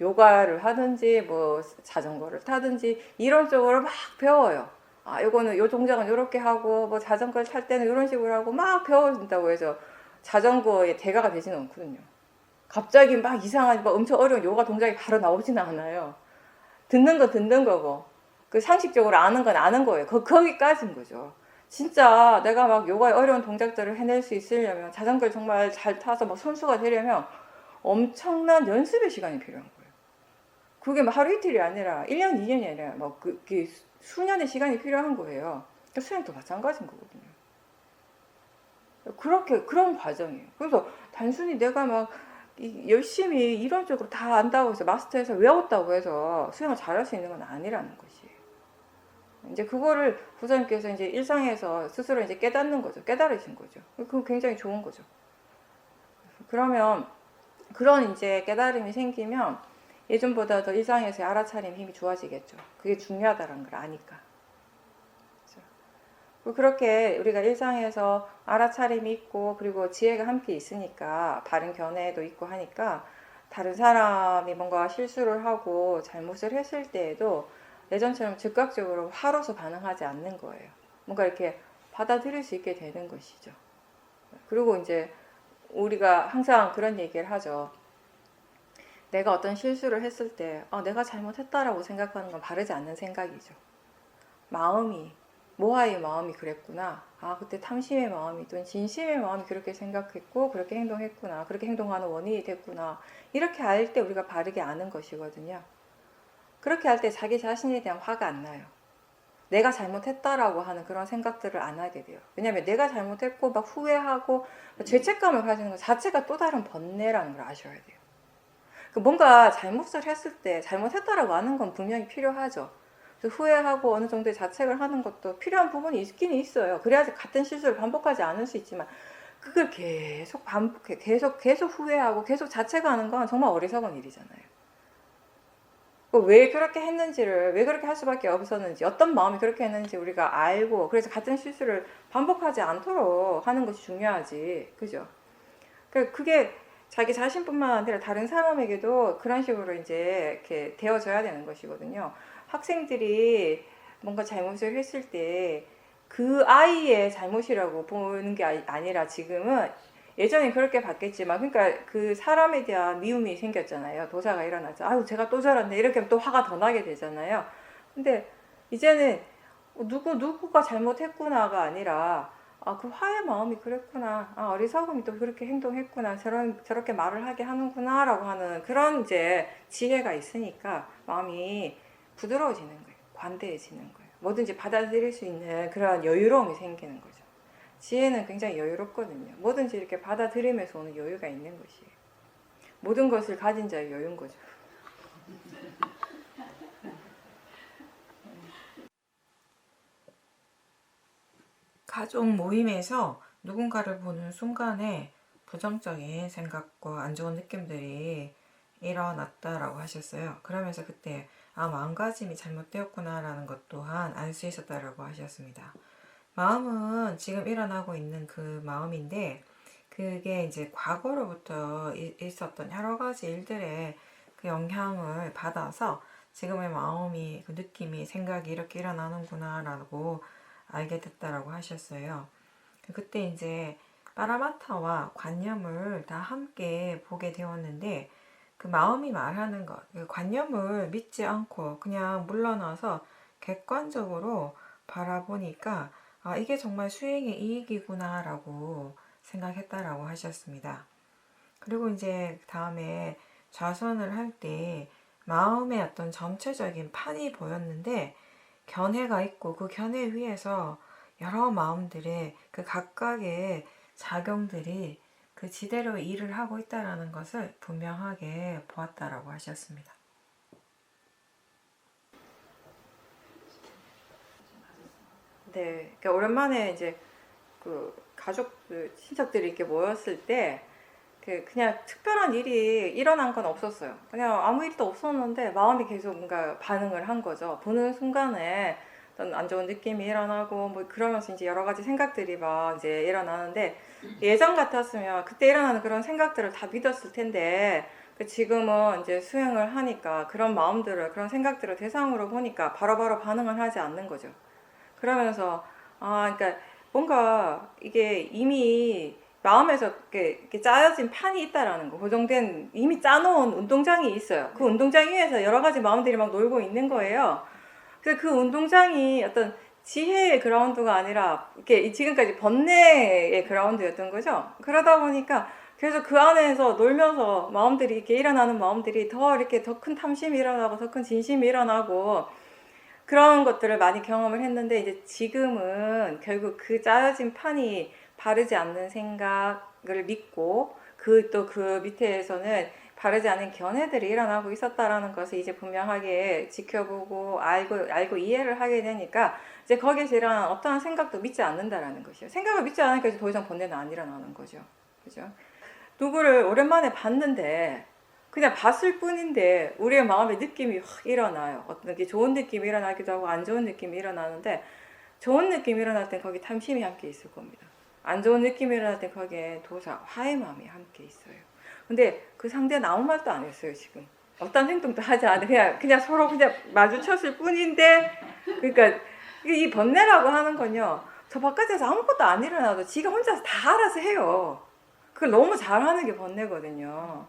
요가를 하든지, 뭐, 자전거를 타든지, 이런 쪽으로 막 배워요. 아, 요거는, 요 동작은 요렇게 하고, 뭐, 자전거를 탈 때는 요런 식으로 하고, 막 배워준다고 해서 자전거의 대가가 되지는 않거든요. 갑자기 막 이상한, 막 엄청 어려운 요가 동작이 바로 나오지는 않아요. 듣는 거 듣는 거고, 그 상식적으로 아는 건 아는 거예요. 거기까지인 거죠. 진짜 내가 막 요가의 어려운 동작들을 해낼 수 있으려면, 자전거를 정말 잘 타서 막 선수가 되려면 엄청난 연습의 시간이 필요한 거예요. 그게 막 하루 이틀이 아니라 1년, 2년이 아니라 막 그게 수년의 시간이 필요한 거예요. 그러니까 수행도 마찬가지인 거거든요. 그런 과정이에요. 그래서 단순히 내가 막 열심히 이론적으로 다 안다고 해서 마스터해서 외웠다고 해서 수행을 잘할 수 있는 건 아니라는 것이에요. 이제 그거를 부처님께서 이제 일상에서 스스로 이제 깨닫는 거죠. 깨달으신 거죠. 그거 굉장히 좋은 거죠. 그러면 그런 이제 깨달음이 생기면 예전보다 더 일상에서 알아차림 힘이 좋아지겠죠. 그게 중요하다는 걸 아니까. 그렇죠? 그렇게 우리가 일상에서 알아차림이 있고, 그리고 지혜가 함께 있으니까, 바른 견해도 있고 하니까, 다른 사람이 뭔가 실수를 하고 잘못을 했을 때에도 예전처럼 즉각적으로 화로서 반응하지 않는 거예요. 뭔가 이렇게 받아들일 수 있게 되는 것이죠. 그리고 이제 우리가 항상 그런 얘기를 하죠. 내가 어떤 실수를 했을 때 내가 잘못했다라고 생각하는 건 바르지 않는 생각이죠. 마음이, 모하의 마음이 그랬구나. 그때 탐심의 마음이 또는 진심의 마음이 그렇게 생각했고 그렇게 행동했구나. 그렇게 행동하는 원인이 됐구나. 이렇게 알 때 우리가 바르게 아는 것이거든요. 그렇게 할 때 자기 자신에 대한 화가 안 나요. 내가 잘못했다라고 하는 그런 생각들을 안 하게 돼요. 왜냐하면 내가 잘못했고 막 후회하고 죄책감을 가지는 것 자체가 또 다른 번뇌라는 걸 아셔야 돼요. 뭔가 잘못을 했을 때 잘못했다라고 아는 건 분명히 필요하죠. 후회하고 어느 정도의 자책을 하는 것도 필요한 부분이 있긴 있어요. 그래야지 같은 실수를 반복하지 않을 수 있지만, 그걸 계속 반복해, 계속 후회하고 계속 자책하는 건 정말 어리석은 일이잖아요. 왜 그렇게 했는지를, 왜 그렇게 할 수밖에 없었는지, 어떤 마음이 그렇게 했는지 우리가 알고, 그래서 같은 실수를 반복하지 않도록 하는 것이 중요하지. 그죠? 그게 자기 자신뿐만 아니라 다른 사람에게도 그런 식으로 이제 이렇게 되어져야 되는 것이거든요. 학생들이 뭔가 잘못을 했을 때 그 아이의 잘못이라고 보는 게 아니라, 지금은 예전엔 그렇게 봤겠지만, 그러니까 그 사람에 대한 미움이 생겼잖아요. 도사가 일어나죠. 아유, 제가 또 저랬네. 이렇게 하면 또 화가 더 나게 되잖아요. 근데 이제는 누구가 잘못했구나가 아니라, 그 화의 마음이 그랬구나. 어리석음이 또 그렇게 행동했구나. 저렇게 말을 하게 하는구나. 라고 하는 그런 이제 지혜가 있으니까 마음이 부드러워지는 거예요. 관대해지는 거예요. 뭐든지 받아들일 수 있는 그런 여유로움이 생기는 거죠. 지혜는 굉장히 여유롭거든요. 뭐든지 이렇게 받아들이면서 오는 여유가 있는 것이에요. 모든 것을 가진 자의 여유인 거죠. 가족 모임에서 누군가를 보는 순간에 부정적인 생각과 안 좋은 느낌들이 일어났다라고 하셨어요. 그러면서 그때 마음가짐이 잘못되었구나라는 것 또한 알 수 있었다라고 하셨습니다. 마음은 지금 일어나고 있는 그 마음인데, 그게 이제 과거로부터 있었던 여러 가지 일들의 그 영향을 받아서 지금의 마음이, 그 느낌이, 생각이 이렇게 일어나는구나라고 알게 됐다라고 하셨어요. 그때 이제 파라마타와 관념을 다 함께 보게 되었는데, 그 마음이 말하는 것, 그 관념을 믿지 않고 그냥 물러나서 객관적으로 바라보니까 아, 이게 정말 수행의 이익이구나라고 생각했다라고 하셨습니다. 그리고 이제 다음에 좌선을 할 때 마음의 어떤 전체적인 판이 보였는데 견해가 있고 그 견해 위에서 여러 마음들의 그 각각의 작용들이 그 지대로 일을 하고 있다라는 것을 분명하게 보았다라고 하셨습니다. 네, 그러니까 오랜만에 이제 그 가족, 친척들이 이렇게 모였을 때 그냥 특별한 일이 일어난 건 없었어요. 그냥 아무 일도 없었는데 마음이 계속 뭔가 반응을 한 거죠. 보는 순간에 어떤 안 좋은 느낌이 일어나고 뭐 그러면서 이제 여러 가지 생각들이 막 이제 일어나는데 예전 같았으면 그때 일어나는 그런 생각들을 다 믿었을 텐데 지금은 이제 수행을 하니까 그런 마음들을 그런 생각들을 대상으로 보니까 바로바로 반응을 하지 않는 거죠. 그러면서 그러니까 뭔가 이게 이미 마음에서 이렇게 짜여진 판이 있다라는 거, 고정된 이미 짜놓은 운동장이 있어요. 그 운동장 위에서 여러 가지 마음들이 막 놀고 있는 거예요. 그래서 그 운동장이 어떤 지혜의 그라운드가 아니라 이렇게 지금까지 번뇌의 그라운드였던 거죠. 그러다 보니까 그래서 그 안에서 놀면서 마음들이 이렇게 일어나는 마음들이 더 이렇게 더 큰 탐심이 일어나고 더 큰 진심이 일어나고 그런 것들을 많이 경험을 했는데 이제 지금은 결국 그 짜여진 판이 바르지 않는 생각을 믿고 그 밑에서는 바르지 않은 견해들이 일어나고 있었다라는 것을 이제 분명하게 지켜보고 알고 이해를 하게 되니까 이제 거기에서 일어난 어떠한 생각도 믿지 않는다라는 것이요. 생각을 믿지 않으니까 이제 더 이상 번뇌는 안 일어나는 거죠. 그죠? 누구를 오랜만에 봤는데 그냥 봤을 뿐인데 우리의 마음의 느낌이 확 일어나요. 어떤 게 좋은 느낌이 일어나기도 하고 안 좋은 느낌이 일어나는데 좋은 느낌이 일어날 땐 거기 탐심이 함께 있을 겁니다. 안 좋은 느낌이 일어날 땐 거기에 도사, 화의 마음이 함께 있어요. 근데 그 상대는 아무 말도 안 했어요, 지금. 어떤 행동도 하지 않아요. 그냥 서로 그냥 마주쳤을 뿐인데, 그러니까 이 번뇌라고 하는 건요, 저 바깥에서 아무것도 안 일어나도 지가 혼자서 다 알아서 해요. 그걸 너무 잘하는 게 번뇌거든요.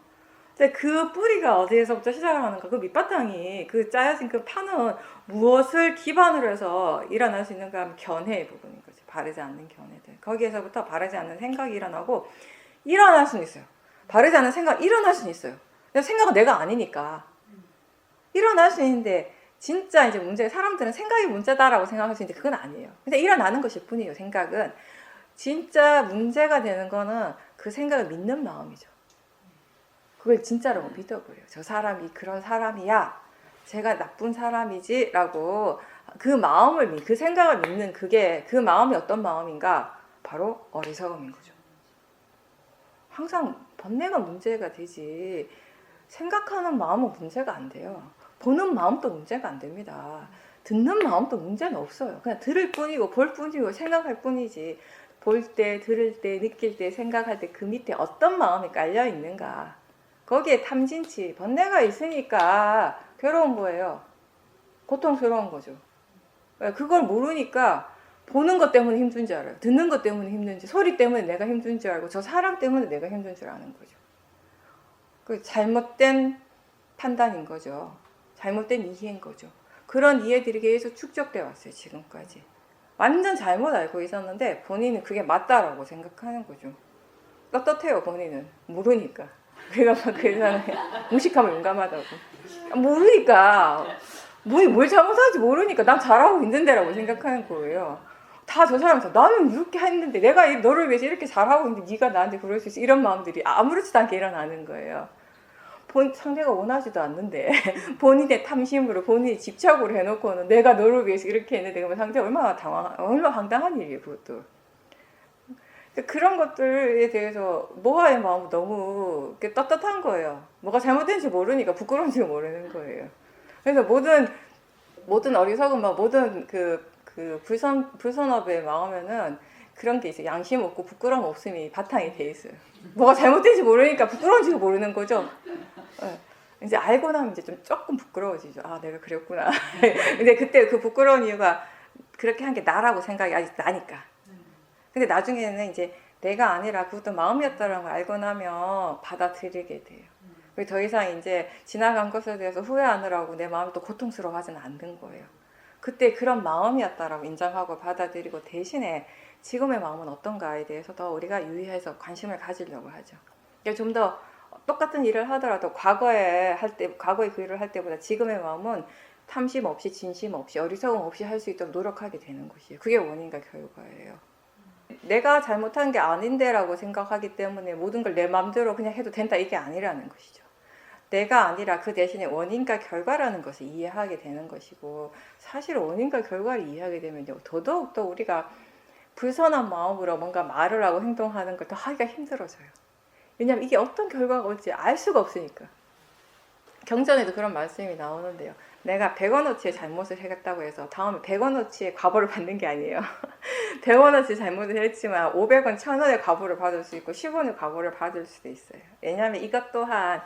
근데 그 뿌리가 어디에서부터 시작을 하는가? 그 밑바탕이, 그 짜여진 그 판은 무엇을 기반으로 해서 일어날 수 있는가 하면 견해의 부분인 거죠. 바르지 않는 견해들. 거기에서부터 바르지 않는 생각이 일어나고, 일어날 수는 있어요. 바르지 않은 생각, 일어날 수는 있어요. 생각은 내가 아니니까. 일어날 수 있는데, 진짜 이제 사람들은 생각이 문제다라고 생각할 수 있는데, 그건 아니에요. 근데 일어나는 것일 뿐이에요, 생각은. 진짜 문제가 되는 거는 그 생각을 믿는 마음이죠. 그걸 진짜라고 믿어버려요. 저 사람이 그런 사람이야. 제가 나쁜 사람이지. 라고 그 생각을 믿는 그 마음이 어떤 마음인가? 바로 어리석음인 거죠. 항상 번뇌가 문제가 되지, 생각하는 마음은 문제가 안 돼요. 보는 마음도 문제가 안 됩니다. 듣는 마음도 문제는 없어요. 그냥 들을 뿐이고, 볼 뿐이고, 생각할 뿐이지. 볼 때, 들을 때, 느낄 때, 생각할 때 그 밑에 어떤 마음이 깔려 있는가. 거기에 탐진치, 번뇌가 있으니까 괴로운 거예요. 고통스러운 거죠. 그걸 모르니까 보는 것 때문에 힘든 줄 알아요. 듣는 것 때문에 힘든지, 소리 때문에 내가 힘든 줄 알고, 저 사람 때문에 내가 힘든 줄 아는 거죠. 그 잘못된 판단인 거죠. 잘못된 이해인 거죠. 그런 이해들이 계속 축적돼 왔어요, 지금까지. 완전 잘못 알고 있었는데 본인은 그게 맞다라고 생각하는 거죠. 떳떳해요, 본인은. 모르니까. 그래서 무식하면 용감하다고. 모르니까. 뭘 잘못하는지 모르니까 난 잘하고 있는데라고 생각하는 거예요. 다 저 사람이 나는 이렇게 했는데 내가 너를 위해서 이렇게 잘하고 있는데 네가 나한테 그럴 수 있어. 이런 마음들이 아무렇지도 않게 일어나는 거예요. 상대가 원하지도 않는데 본인의 탐심으로 본인이 집착으로 해놓고는 내가 너를 위해서 이렇게 했는데 그러면 상대가 얼마나 황당한 일이에요, 그것도. 그런 것들에 대해서 모하의 마음은 너무 떳떳한 거예요. 뭐가 잘못된지 모르니까 부끄러운지 모르는 거예요. 그래서 모든 어리석은 막 모든 불선업의 마음에는 그런 게 있어요. 양심 없고 부끄러움 없음이 바탕이 돼 있어요. 뭐가 잘못된지 모르니까 부끄러운지도 모르는 거죠. 네. 이제 알고 나면 이제 좀 조금 부끄러워지죠. 아, 내가 그랬구나. 근데 그때 그 부끄러운 이유가 그렇게 한 게 나라고 생각이 아직 나니까. 근데 나중에는 이제 내가 아니라 그것도 마음이었다는 걸 알고 나면 받아들이게 돼요. 그리고 더 이상 이제 지나간 것에 대해서 후회하느라고 내 마음이 또 고통스러워하지는 않는 거예요. 그때 그런 마음이었다라고 인정하고 받아들이고 대신에 지금의 마음은 어떤가에 대해서 더 우리가 유의해서 관심을 가지려고 하죠. 좀 더 똑같은 일을 하더라도 과거에 그 일을 할 때보다 지금의 마음은 탐심 없이 진심 없이 어리석음 없이 할 수 있도록 노력하게 되는 것이에요. 그게 원인과 결과예요. 내가 잘못한 게 아닌데라고 생각하기 때문에 모든 걸 내 마음대로 그냥 해도 된다 이게 아니라는 것이죠. 내가 아니라 그 대신에 원인과 결과라는 것을 이해하게 되는 것이고 사실 원인과 결과를 이해하게 되면 더더욱 우리가 불선한 마음으로 뭔가 말을 하고 행동하는 걸 더 하기가 힘들어져요. 왜냐하면 이게 어떤 결과가 올지 알 수가 없으니까. 경전에도 그런 말씀이 나오는데요. 내가 100원어치의 잘못을 했다고 해서 다음에 100원어치의 과보를 받는 게 아니에요. 100원어치 잘못을 했지만 500원, 1000원의 과보를 받을 수 있고 10원의 과보를 받을 수도 있어요. 왜냐하면 이것 또한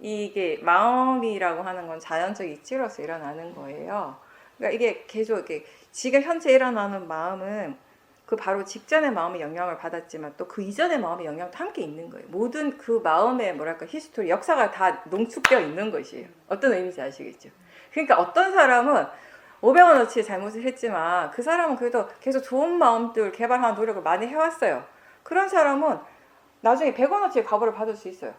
이게 마음이라고 하는 건 자연적 이치로서 일어나는 거예요. 그러니까 이게 계속 이렇게 지금 현재 일어나는 마음은 그 바로 직전의 마음의 영향을 받았지만 또 그 이전의 마음의 영향도 함께 있는 거예요. 모든 그 마음의 뭐랄까 히스토리, 역사가 다 농축되어 있는 것이에요. 어떤 의미인지 아시겠죠? 그러니까 어떤 사람은 500원어치 잘못을 했지만 그 사람은 그래도 계속 좋은 마음들 개발하는 노력을 많이 해왔어요. 그런 사람은 나중에 100원어치의 과보를 받을 수 있어요.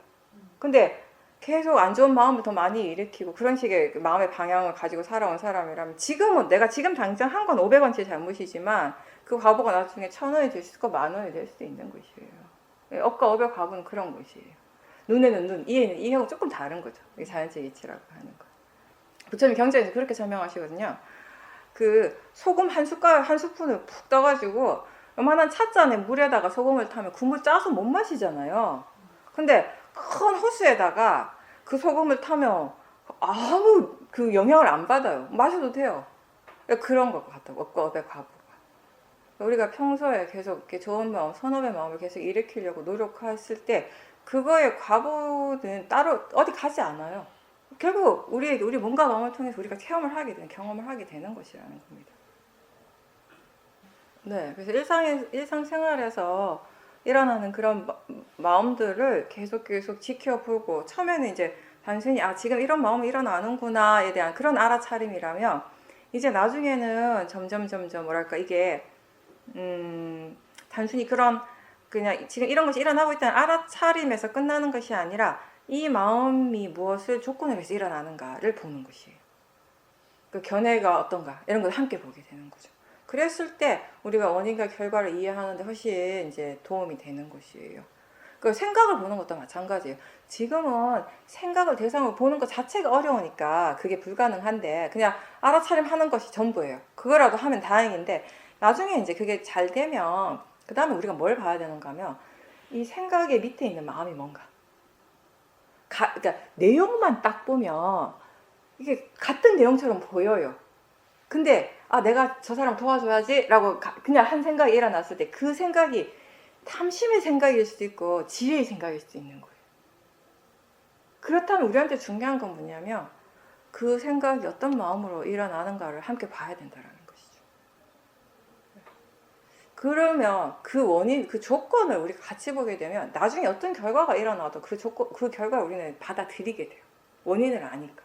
근데 계속 안 좋은 마음을 더 많이 일으키고 그런 식의 마음의 방향을 가지고 살아온 사람이라면 지금은 내가 지금 당장 한 건 500원치의 잘못이지만 그 과보가 나중에 1000원이 될 수도 있고 10,000원이 될 수도 있는 것이에요. 억과 업의 과보는 그런 것이에요. 눈에는 눈, 이해는 이해하고 조금 다른 거죠. 이게 자연적 이치라고 하는 거. 부처님 경전에서 그렇게 설명하시거든요. 그 소금 한 스푼을 푹 떠가지고 요만한 찻잔에 물에다가 소금을 타면 국물 짜서 못 마시잖아요. 근데 큰 호수에다가 그 소금을 타면 아무 그 영향을 안 받아요. 마셔도 돼요. 그런 것 같다고, 업과 업의 과보가. 우리가 평소에 계속 이렇게 좋은 마음, 선업의 마음을 계속 일으키려고 노력했을 때 그거의 과보는 따로 어디 가지 않아요. 결국 우리 몸과 마음을 통해서 우리가 경험을 하게 되는 것이라는 겁니다. 네, 그래서 일상생활에서 일어나는 그런 마음들을 계속 지켜보고 처음에는 이제 단순히 지금 이런 마음이 일어나는구나에 대한 그런 알아차림이라면 이제 나중에는 점점 뭐랄까 이게 단순히 그냥 지금 이런 것이 일어나고 있다는 알아차림에서 끝나는 것이 아니라 이 마음이 무엇을 조건으로 해서 일어나는가를 보는 것이에요. 그 견해가 어떤가 이런 걸 함께 보게 되는 거죠. 그랬을 때 우리가 원인과 결과를 이해하는데 훨씬 이제 도움이 되는 것이에요. 그 생각을 보는 것도 마찬가지예요. 지금은 생각을 대상으로 보는 것 자체가 어려우니까 그게 불가능한데 그냥 알아차림하는 것이 전부예요. 그거라도 하면 다행인데 나중에 이제 그게 잘 되면 그 다음에 우리가 뭘 봐야 되는가 하면 이 생각의 밑에 있는 마음이 뭔가 그러니까 내용만 딱 보면 이게 같은 내용처럼 보여요. 근데 내가 저 사람 도와줘야지 라고 그냥 한 생각이 일어났을 때 그 생각이 탐심의 생각일 수도 있고 지혜의 생각일 수도 있는 거예요. 그렇다면 우리한테 중요한 건 뭐냐면 그 생각이 어떤 마음으로 일어나는가를 함께 봐야 된다는 것이죠. 그러면 그 원인, 그 조건을 우리가 같이 보게 되면 나중에 어떤 결과가 일어나도 그 결과를 우리는 받아들이게 돼요. 원인을 아니까.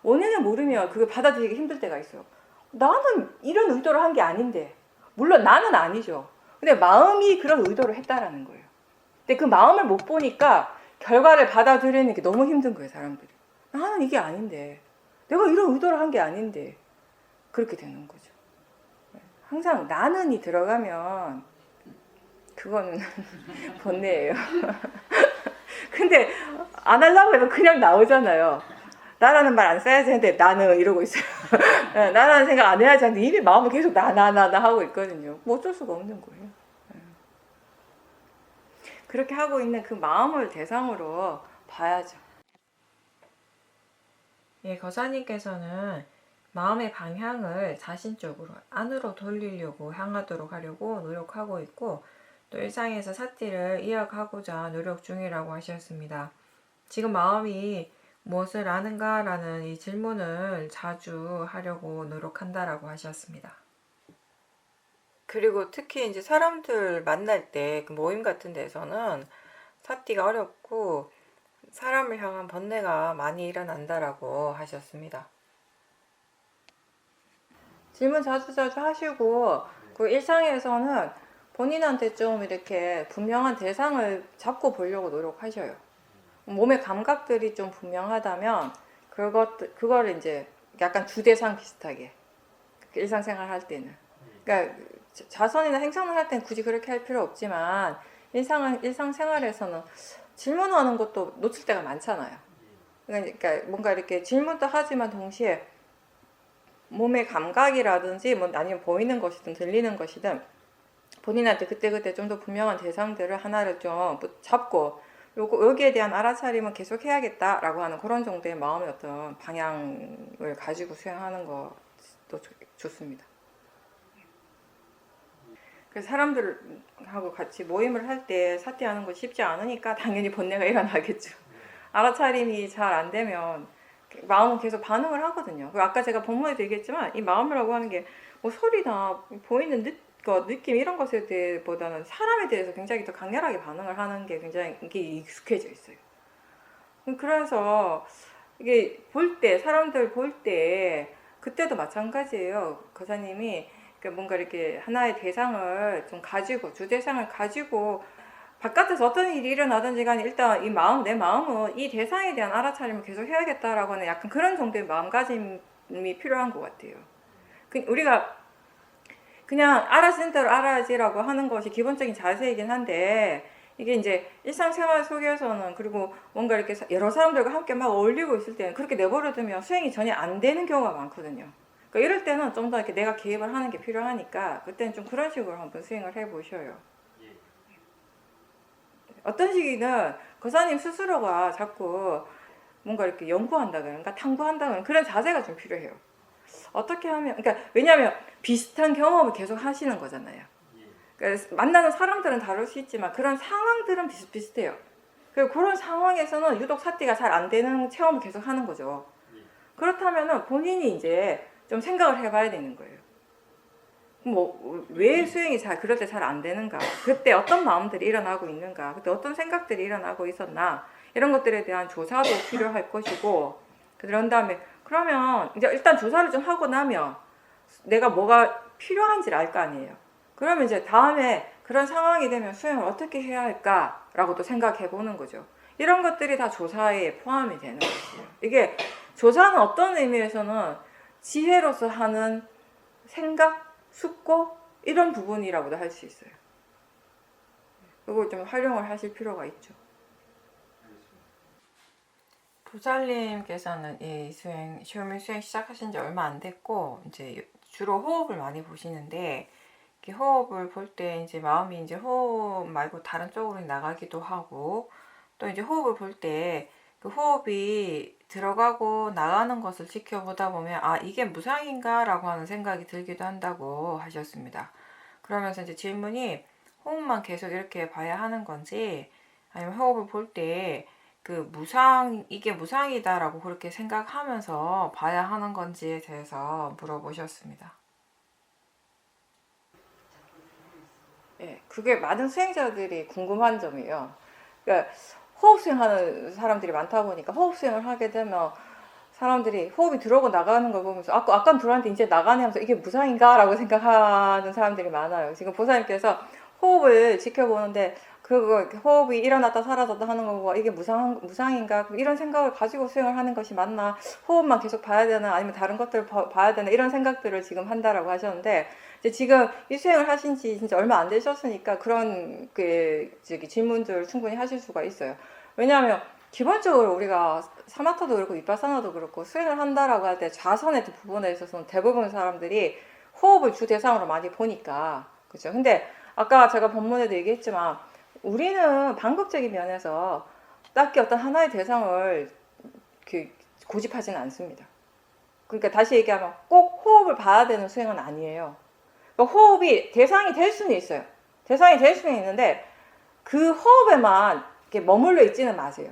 원인을 모르면 그걸 받아들이기 힘들 때가 있어요. 나는 이런 의도를 한 게 아닌데. 물론 나는 아니죠. 근데 마음이 그런 의도를 했다라는 거예요. 근데 그 마음을 못 보니까 결과를 받아들이는 게 너무 힘든 거예요, 사람들이. 나는 이게 아닌데. 내가 이런 의도를 한 게 아닌데. 그렇게 되는 거죠. 항상 나는이 들어가면 그거는 번뇌예요. 근데 안 하려고 해도 그냥 나오잖아요. 나라는 말 안 써야지 했는데 나는 이러고 있어요. 나라는 생각 안 해야지 하는데 이미 마음은 계속 나 하고 있거든요. 뭐 어쩔 수가 없는 거예요. 그렇게 하고 있는 그 마음을 대상으로 봐야죠. 예, 거사님께서는 마음의 방향을 자신 쪽으로 안으로 돌리려고 향하도록 하려고 노력하고 있고 또 일상에서 사티를 이어가고자 노력 중이라고 하셨습니다. 지금 마음이 무엇을 아는가 라는 이 질문을 자주 하려고 노력한다라고 하셨습니다. 그리고 특히 이제 사람들 만날 때 그 모임 같은 데서는 사티가 어렵고 사람을 향한 번뇌가 많이 일어난다라고 하셨습니다. 질문 자주자주 하시고 그 일상에서는 본인한테 좀 이렇게 분명한 대상을 잡고 보려고 노력하셔요. 몸의 감각들이 좀 분명하다면 그거를 이제 약간 주대상 비슷하게 일상생활 할 때는, 그러니까 자선이나 행선을 할 때는 굳이 그렇게 할 필요 없지만 일상생활에서는 질문하는 것도 놓칠 때가 많잖아요. 그러니까 뭔가 이렇게 질문도 하지만 동시에 몸의 감각이라든지 뭐 아니면 보이는 것이든 들리는 것이든 본인한테 그때그때 좀 더 분명한 대상들을 하나를 좀 잡고 여기에 대한 알아차림은 계속 해야겠다라고 하는 그런 정도의 마음의 어떤 방향을 가지고 수행하는 것도 좋습니다. 그래서 사람들하고 같이 모임을 할 때 사퇴하는 거 쉽지 않으니까 당연히 번뇌가 일어나겠죠. 알아차림이 잘 안 되면 마음은 계속 반응을 하거든요. 그리고 아까 제가 본문에도 얘기했지만 이 마음이라고 하는 게 뭐 소리나 보이는 느낌 이런 것에 대해보다는 사람에 대해서 굉장히 더 강렬하게 반응을 하는 게 굉장히 이게 익숙해져 있어요. 그래서 이게 사람들 볼 때 그때도 마찬가지예요. 거사님이 뭔가 이렇게 하나의 대상을 좀 가지고 주대상을 가지고 바깥에서 어떤 일이 일어나든지 간에 일단 내 마음은 이 대상에 대한 알아차림을 계속 해야겠다라고 하는 약간 그런 정도의 마음가짐이 필요한 것 같아요. 우리가 그냥 알아듣는 대로 알아야지라고 하는 것이 기본적인 자세이긴 한데 이게 이제 일상생활 속에서는 그리고 뭔가 이렇게 여러 사람들과 함께 막 어울리고 있을 때는 그렇게 내버려두면 수행이 전혀 안 되는 경우가 많거든요. 그러니까 이럴 때는 좀 더 이렇게 내가 개입을 하는 게 필요하니까 그때는 좀 그런 식으로 한번 수행을 해보셔요. 어떤 시기는 거사님 스스로가 자꾸 뭔가 이렇게 연구한다 그런가 탐구한다 그런 그런 자세가 좀 필요해요. 어떻게 하면 그러니까 왜냐하면 비슷한 경험을 계속 하시는 거잖아요. 그러니까 만나는 사람들은 다를 수 있지만 그런 상황들은 비슷비슷해요. 그리고 그런 상황에서는 유독 사띠가 잘 안 되는 체험을 계속 하는 거죠. 그렇다면은 본인이 이제 좀 생각을 해봐야 되는 거예요. 왜 수행이 그럴 때 잘 안 되는가? 그때 어떤 마음들이 일어나고 있는가? 그때 어떤 생각들이 일어나고 있었나? 이런 것들에 대한 조사도 필요할 것이고, 그런 다음에, 그러면 이제 일단 조사를 좀 하고 나면 내가 뭐가 필요한지를 알 거 아니에요. 그러면 이제 다음에 그런 상황이 되면 수행을 어떻게 해야 할까라고 또 생각해 보는 거죠. 이런 것들이 다 조사에 포함이 되는 거죠. 이게 조사는 어떤 의미에서는 지혜로서 하는 생각, 숙고 이런 부분이라고도 할 수 있어요. 이걸 좀 활용을 하실 필요가 있죠. 부살님께서는 이 시오미 수행 시작하신 지 얼마 안 됐고 이제 주로 호흡을 많이 보시는데 호흡을 볼 때 이제 마음이 이제 호흡 말고 다른 쪽으로 나가기도 하고 또 이제 호흡을 볼 때 그 호흡이 들어가고 나가는 것을 지켜보다 보면 아 이게 무상인가 라고 하는 생각이 들기도 한다고 하셨습니다. 그러면서 이제 질문이 호흡만 계속 이렇게 봐야 하는 건지 아니면 호흡을 볼 때 이게 무상이다 라고 그렇게 생각하면서 봐야 하는 건지에 대해서 물어보셨습니다. 예, 그게 많은 수행자들이 궁금한 점이에요. 그러니까 호흡 수행하는 사람들이 많다 보니까 호흡 수행을 하게 되면 사람들이 호흡이 들어오고 나가는 걸 보면서 아까 들어왔는데 이제 나가네 하면서 이게 무상인가? 라고 생각하는 사람들이 많아요. 지금 보사님께서 호흡을 지켜보는데 그거 호흡이 일어났다 사라졌다 하는 거고 이게 무상인가? 이런 생각을 가지고 수행을 하는 것이 맞나? 호흡만 계속 봐야 되나? 아니면 다른 것들을 봐야 되나? 이런 생각들을 지금 한다라고 하셨는데 이제 지금 이 수행을 하신 지 진짜 얼마 안 되셨으니까 그런 질문들 충분히 하실 수가 있어요. 왜냐하면 기본적으로 우리가 사마타도 그렇고 위파사나도 그렇고 수행을 한다라고 할 때 좌선의 부분에 있어서는 대부분 사람들이 호흡을 주 대상으로 많이 보니까 그죠. 근데 아까 제가 본문에도 얘기했지만 우리는 방법적인 면에서 딱히 어떤 하나의 대상을 고집하지는 않습니다. 그러니까 다시 얘기하면 꼭 호흡을 봐야 되는 수행은 아니에요. 그러니까 호흡이 대상이 될 수는 있어요. 대상이 될 수는 있는데 그 호흡에만 이렇게 머물러 있지는 마세요.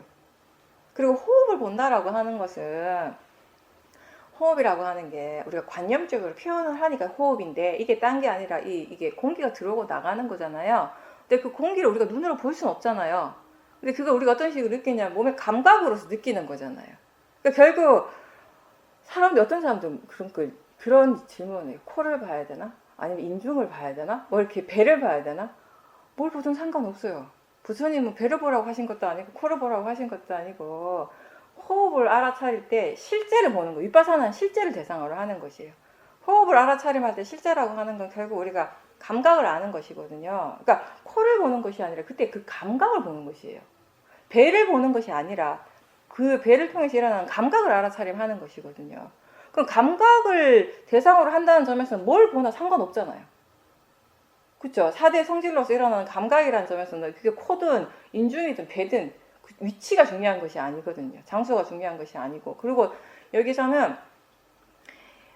그리고 호흡을 본다라고 하는 것은 호흡이라고 하는 게 우리가 관념적으로 표현을 하니까 호흡인데 이게 딴 게 아니라 이게 공기가 들어오고 나가는 거잖아요. 근데 그 공기를 우리가 눈으로 볼 수는 없잖아요. 근데 그걸 우리가 어떤 식으로 느끼냐, 몸의 감각으로서 느끼는 거잖아요. 그러니까 결국 사람들, 어떤 사람들은 그런 질문을, 코를 봐야 되나? 아니면 인중을 봐야 되나? 뭐 이렇게 배를 봐야 되나? 뭘 보든 상관없어요. 부처님은 배를 보라고 하신 것도 아니고 코를 보라고 하신 것도 아니고 호흡을 알아차릴 때 실제를 보는 거, 윗바사나는 실제를 대상으로 하는 것이에요. 호흡을 알아차림할 때 실제라고 하는 건 결국 우리가 감각을 아는 것이거든요. 그러니까 코를 보는 것이 아니라 그때 그 감각을 보는 것이에요. 배를 보는 것이 아니라 그 배를 통해서 일어나는 감각을 알아차림하는 것이거든요. 그럼 감각을 대상으로 한다는 점에서는 뭘 보나 상관없잖아요. 그렇죠? 4대 성질로서 일어나는 감각이라는 점에서는 그게 코든 인중이든 배든 그 위치가 중요한 것이 아니거든요. 장소가 중요한 것이 아니고. 그리고 여기서는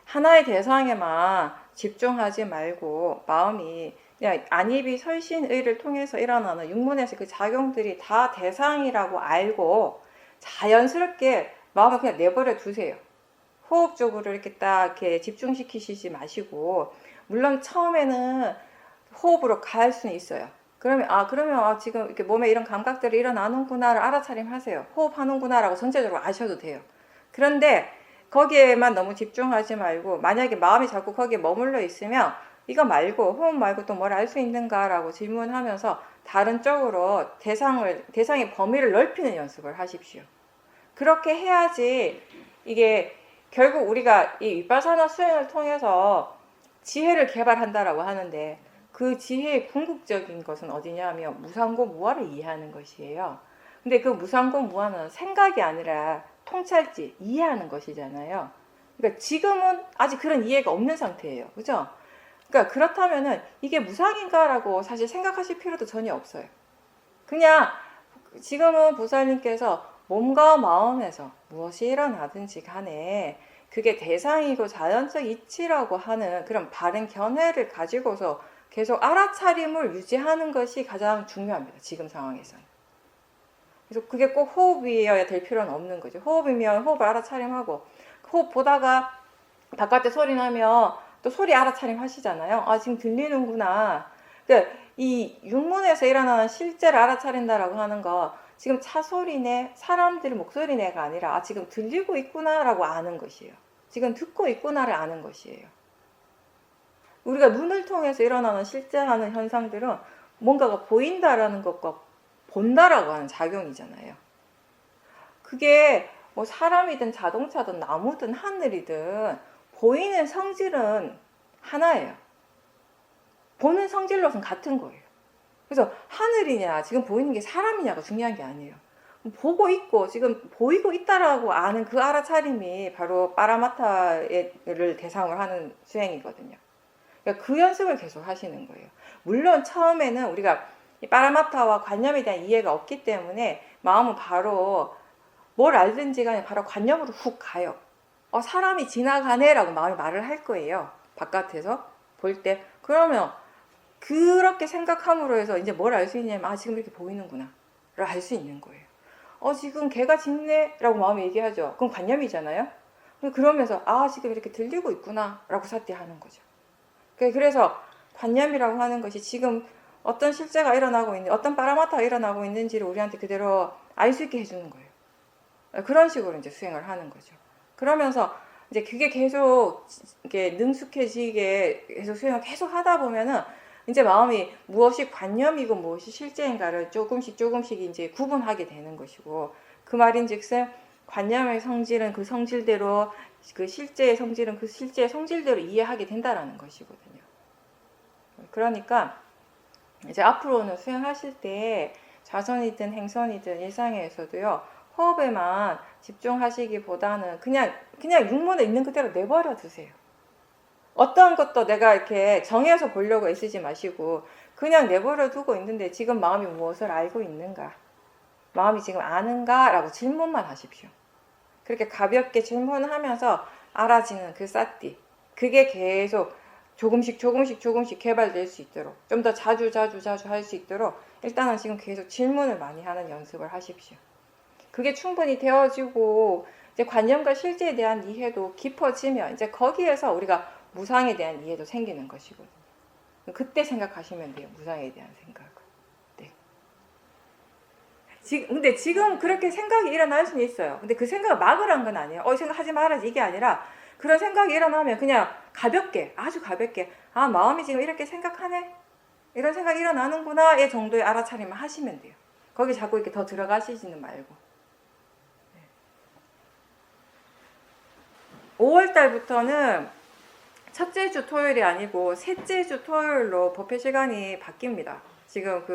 하나의 대상에만 집중하지 말고 마음이 그냥 안입이 설신의를 통해서 일어나는 육문에서 그 작용들이 다 대상이라고 알고 자연스럽게 마음을 그냥 내버려 두세요. 호흡 쪽으로 이렇게 딱 이렇게 집중시키시지 마시고, 물론 처음에는 호흡으로 갈 수는 있어요. 그러면 지금 이렇게 몸에 이런 감각들이 일어나는구나를 알아차림하세요. 호흡하는구나라고 전체적으로 아셔도 돼요. 그런데 거기에만 너무 집중하지 말고, 만약에 마음이 자꾸 거기에 머물러 있으면 이거 말고, 호흡 말고 또 뭘 알 수 있는가라고 질문하면서 다른 쪽으로 대상의 범위를 넓히는 연습을 하십시오. 그렇게 해야지 이게 결국 우리가 이 윗바사나 수행을 통해서 지혜를 개발한다라고 하는데, 그 지혜의 궁극적인 것은 어디냐면 무상고 무아를 이해하는 것이에요. 근데 그 무상고 무아는 생각이 아니라 통찰지, 이해하는 것이잖아요. 그러니까 지금은 아직 그런 이해가 없는 상태예요. 그죠? 그러니까 그렇다면은 이게 무상인가라고 사실 생각하실 필요도 전혀 없어요. 그냥 지금은 보살님께서 몸과 마음에서 무엇이 일어나든지 간에 그게 대상이고 자연적 이치라고 하는 그런 바른 견해를 가지고서 계속 알아차림을 유지하는 것이 가장 중요합니다. 지금 상황에서는. 그래서 그게 꼭 호흡이어야 될 필요는 없는 거죠. 호흡이면 호흡을 알아차림하고, 호흡 보다가 바깥에 소리 나면 또 소리 알아차림 하시잖아요. 아, 지금 들리는구나. 그러니까 이 육문에서 일어나는 실제를 알아차린다라고 하는 거, 지금 차 소리네, 사람들 목소리네가 아니라 아, 지금 들리고 있구나라고 아는 것이에요. 지금 듣고 있구나를 아는 것이에요. 우리가 눈을 통해서 일어나는 실제 하는 현상들은 뭔가가 보인다라는 것과 본다라고 하는 작용이잖아요. 그게 뭐 사람이든 자동차든 나무든 하늘이든 보이는 성질은 하나예요. 보는 성질로서는 같은 거예요. 그래서 하늘이냐 지금 보이는 게 사람이냐가 중요한 게 아니에요. 보고 있고 지금 보이고 있다라고 아는 그 알아차림이 바로 파라마타를 대상으로 하는 수행이거든요. 그러니까 그 연습을 계속 하시는 거예요. 물론 처음에는 우리가 이 파라마타와 관념에 대한 이해가 없기 때문에 마음은 바로 뭘 알든지 간에 바로 관념으로 훅 가요. 사람이 지나가네 라고 마음이 말을 할 거예요. 바깥에서 볼 때. 그러면 그렇게 생각함으로 해서 이제 뭘 알 수 있냐면 지금 이렇게 보이는구나 를 알 수 있는 거예요. 지금 개가 짖네 라고 마음이 얘기하죠. 그건 관념이잖아요. 그러면서 지금 이렇게 들리고 있구나 라고 사티하는 거죠. 그래서 관념이라고 하는 것이 지금 어떤 실제가 일어나고 있는, 어떤 파라마타가 일어나고 있는지를 우리한테 그대로 알 수 있게 해주는 거예요. 그런 식으로 이제 수행을 하는 거죠. 그러면서 이제 그게 계속 이렇게 능숙해지게 계속 수행을 계속 하다 보면은 이제 마음이 무엇이 관념이고 무엇이 실제인가를 조금씩 이제 구분하게 되는 것이고, 그 말인즉슨 관념의 성질은 그 성질대로, 그 실제의 성질은 그 실제의 성질대로 이해하게 된다라는 것이거든요. 그러니까 이제 앞으로는 수행하실 때 좌선이든 행선이든 일상에서도요, 호흡에만 집중하시기보다는 그냥 육문에 있는 그대로 내버려 두세요. 어떠한 것도 내가 이렇게 정해서 보려고 애쓰지 마시고 그냥 내버려 두고 있는데 지금 마음이 무엇을 알고 있는가? 마음이 지금 아는가? 라고 질문만 하십시오. 그렇게 가볍게 질문하면서 알아지는 그 사띠, 그게 계속 조금씩 개발될 수 있도록, 좀 더 자주 할 수 있도록 일단은 지금 계속 질문을 많이 하는 연습을 하십시오. 그게 충분히 되어지고 이제 관념과 실제에 대한 이해도 깊어지면 이제 거기에서 우리가 무상에 대한 이해도 생기는 것이거든요. 그때 생각하시면 돼요. 무상에 대한 생각을. 네. 근데 지금 그렇게 생각이 일어날 수는 있어요. 근데 그 생각을 막으란 건 아니에요. 이 생각하지 말아야지 이게 아니라 그런 생각이 일어나면 그냥 가볍게, 아주 가볍게, 아, 마음이 지금 이렇게 생각하네? 이런 생각이 일어나는구나 의 정도의 알아차림을 하시면 돼요. 거기 자꾸 이렇게 더 들어가시지는 말고. 5월 달부터는 첫째 주 토요일이 아니고 셋째 주 토요일로 법회 시간이 바뀝니다. 지금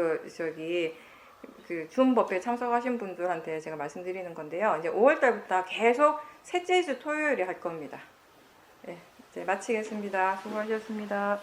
줌 법회에 참석하신 분들한테 제가 말씀드리는 건데요. 이제 5월 달부터 계속 셋째 주 토요일에 할 겁니다. 네, 이제 마치겠습니다. 수고하셨습니다.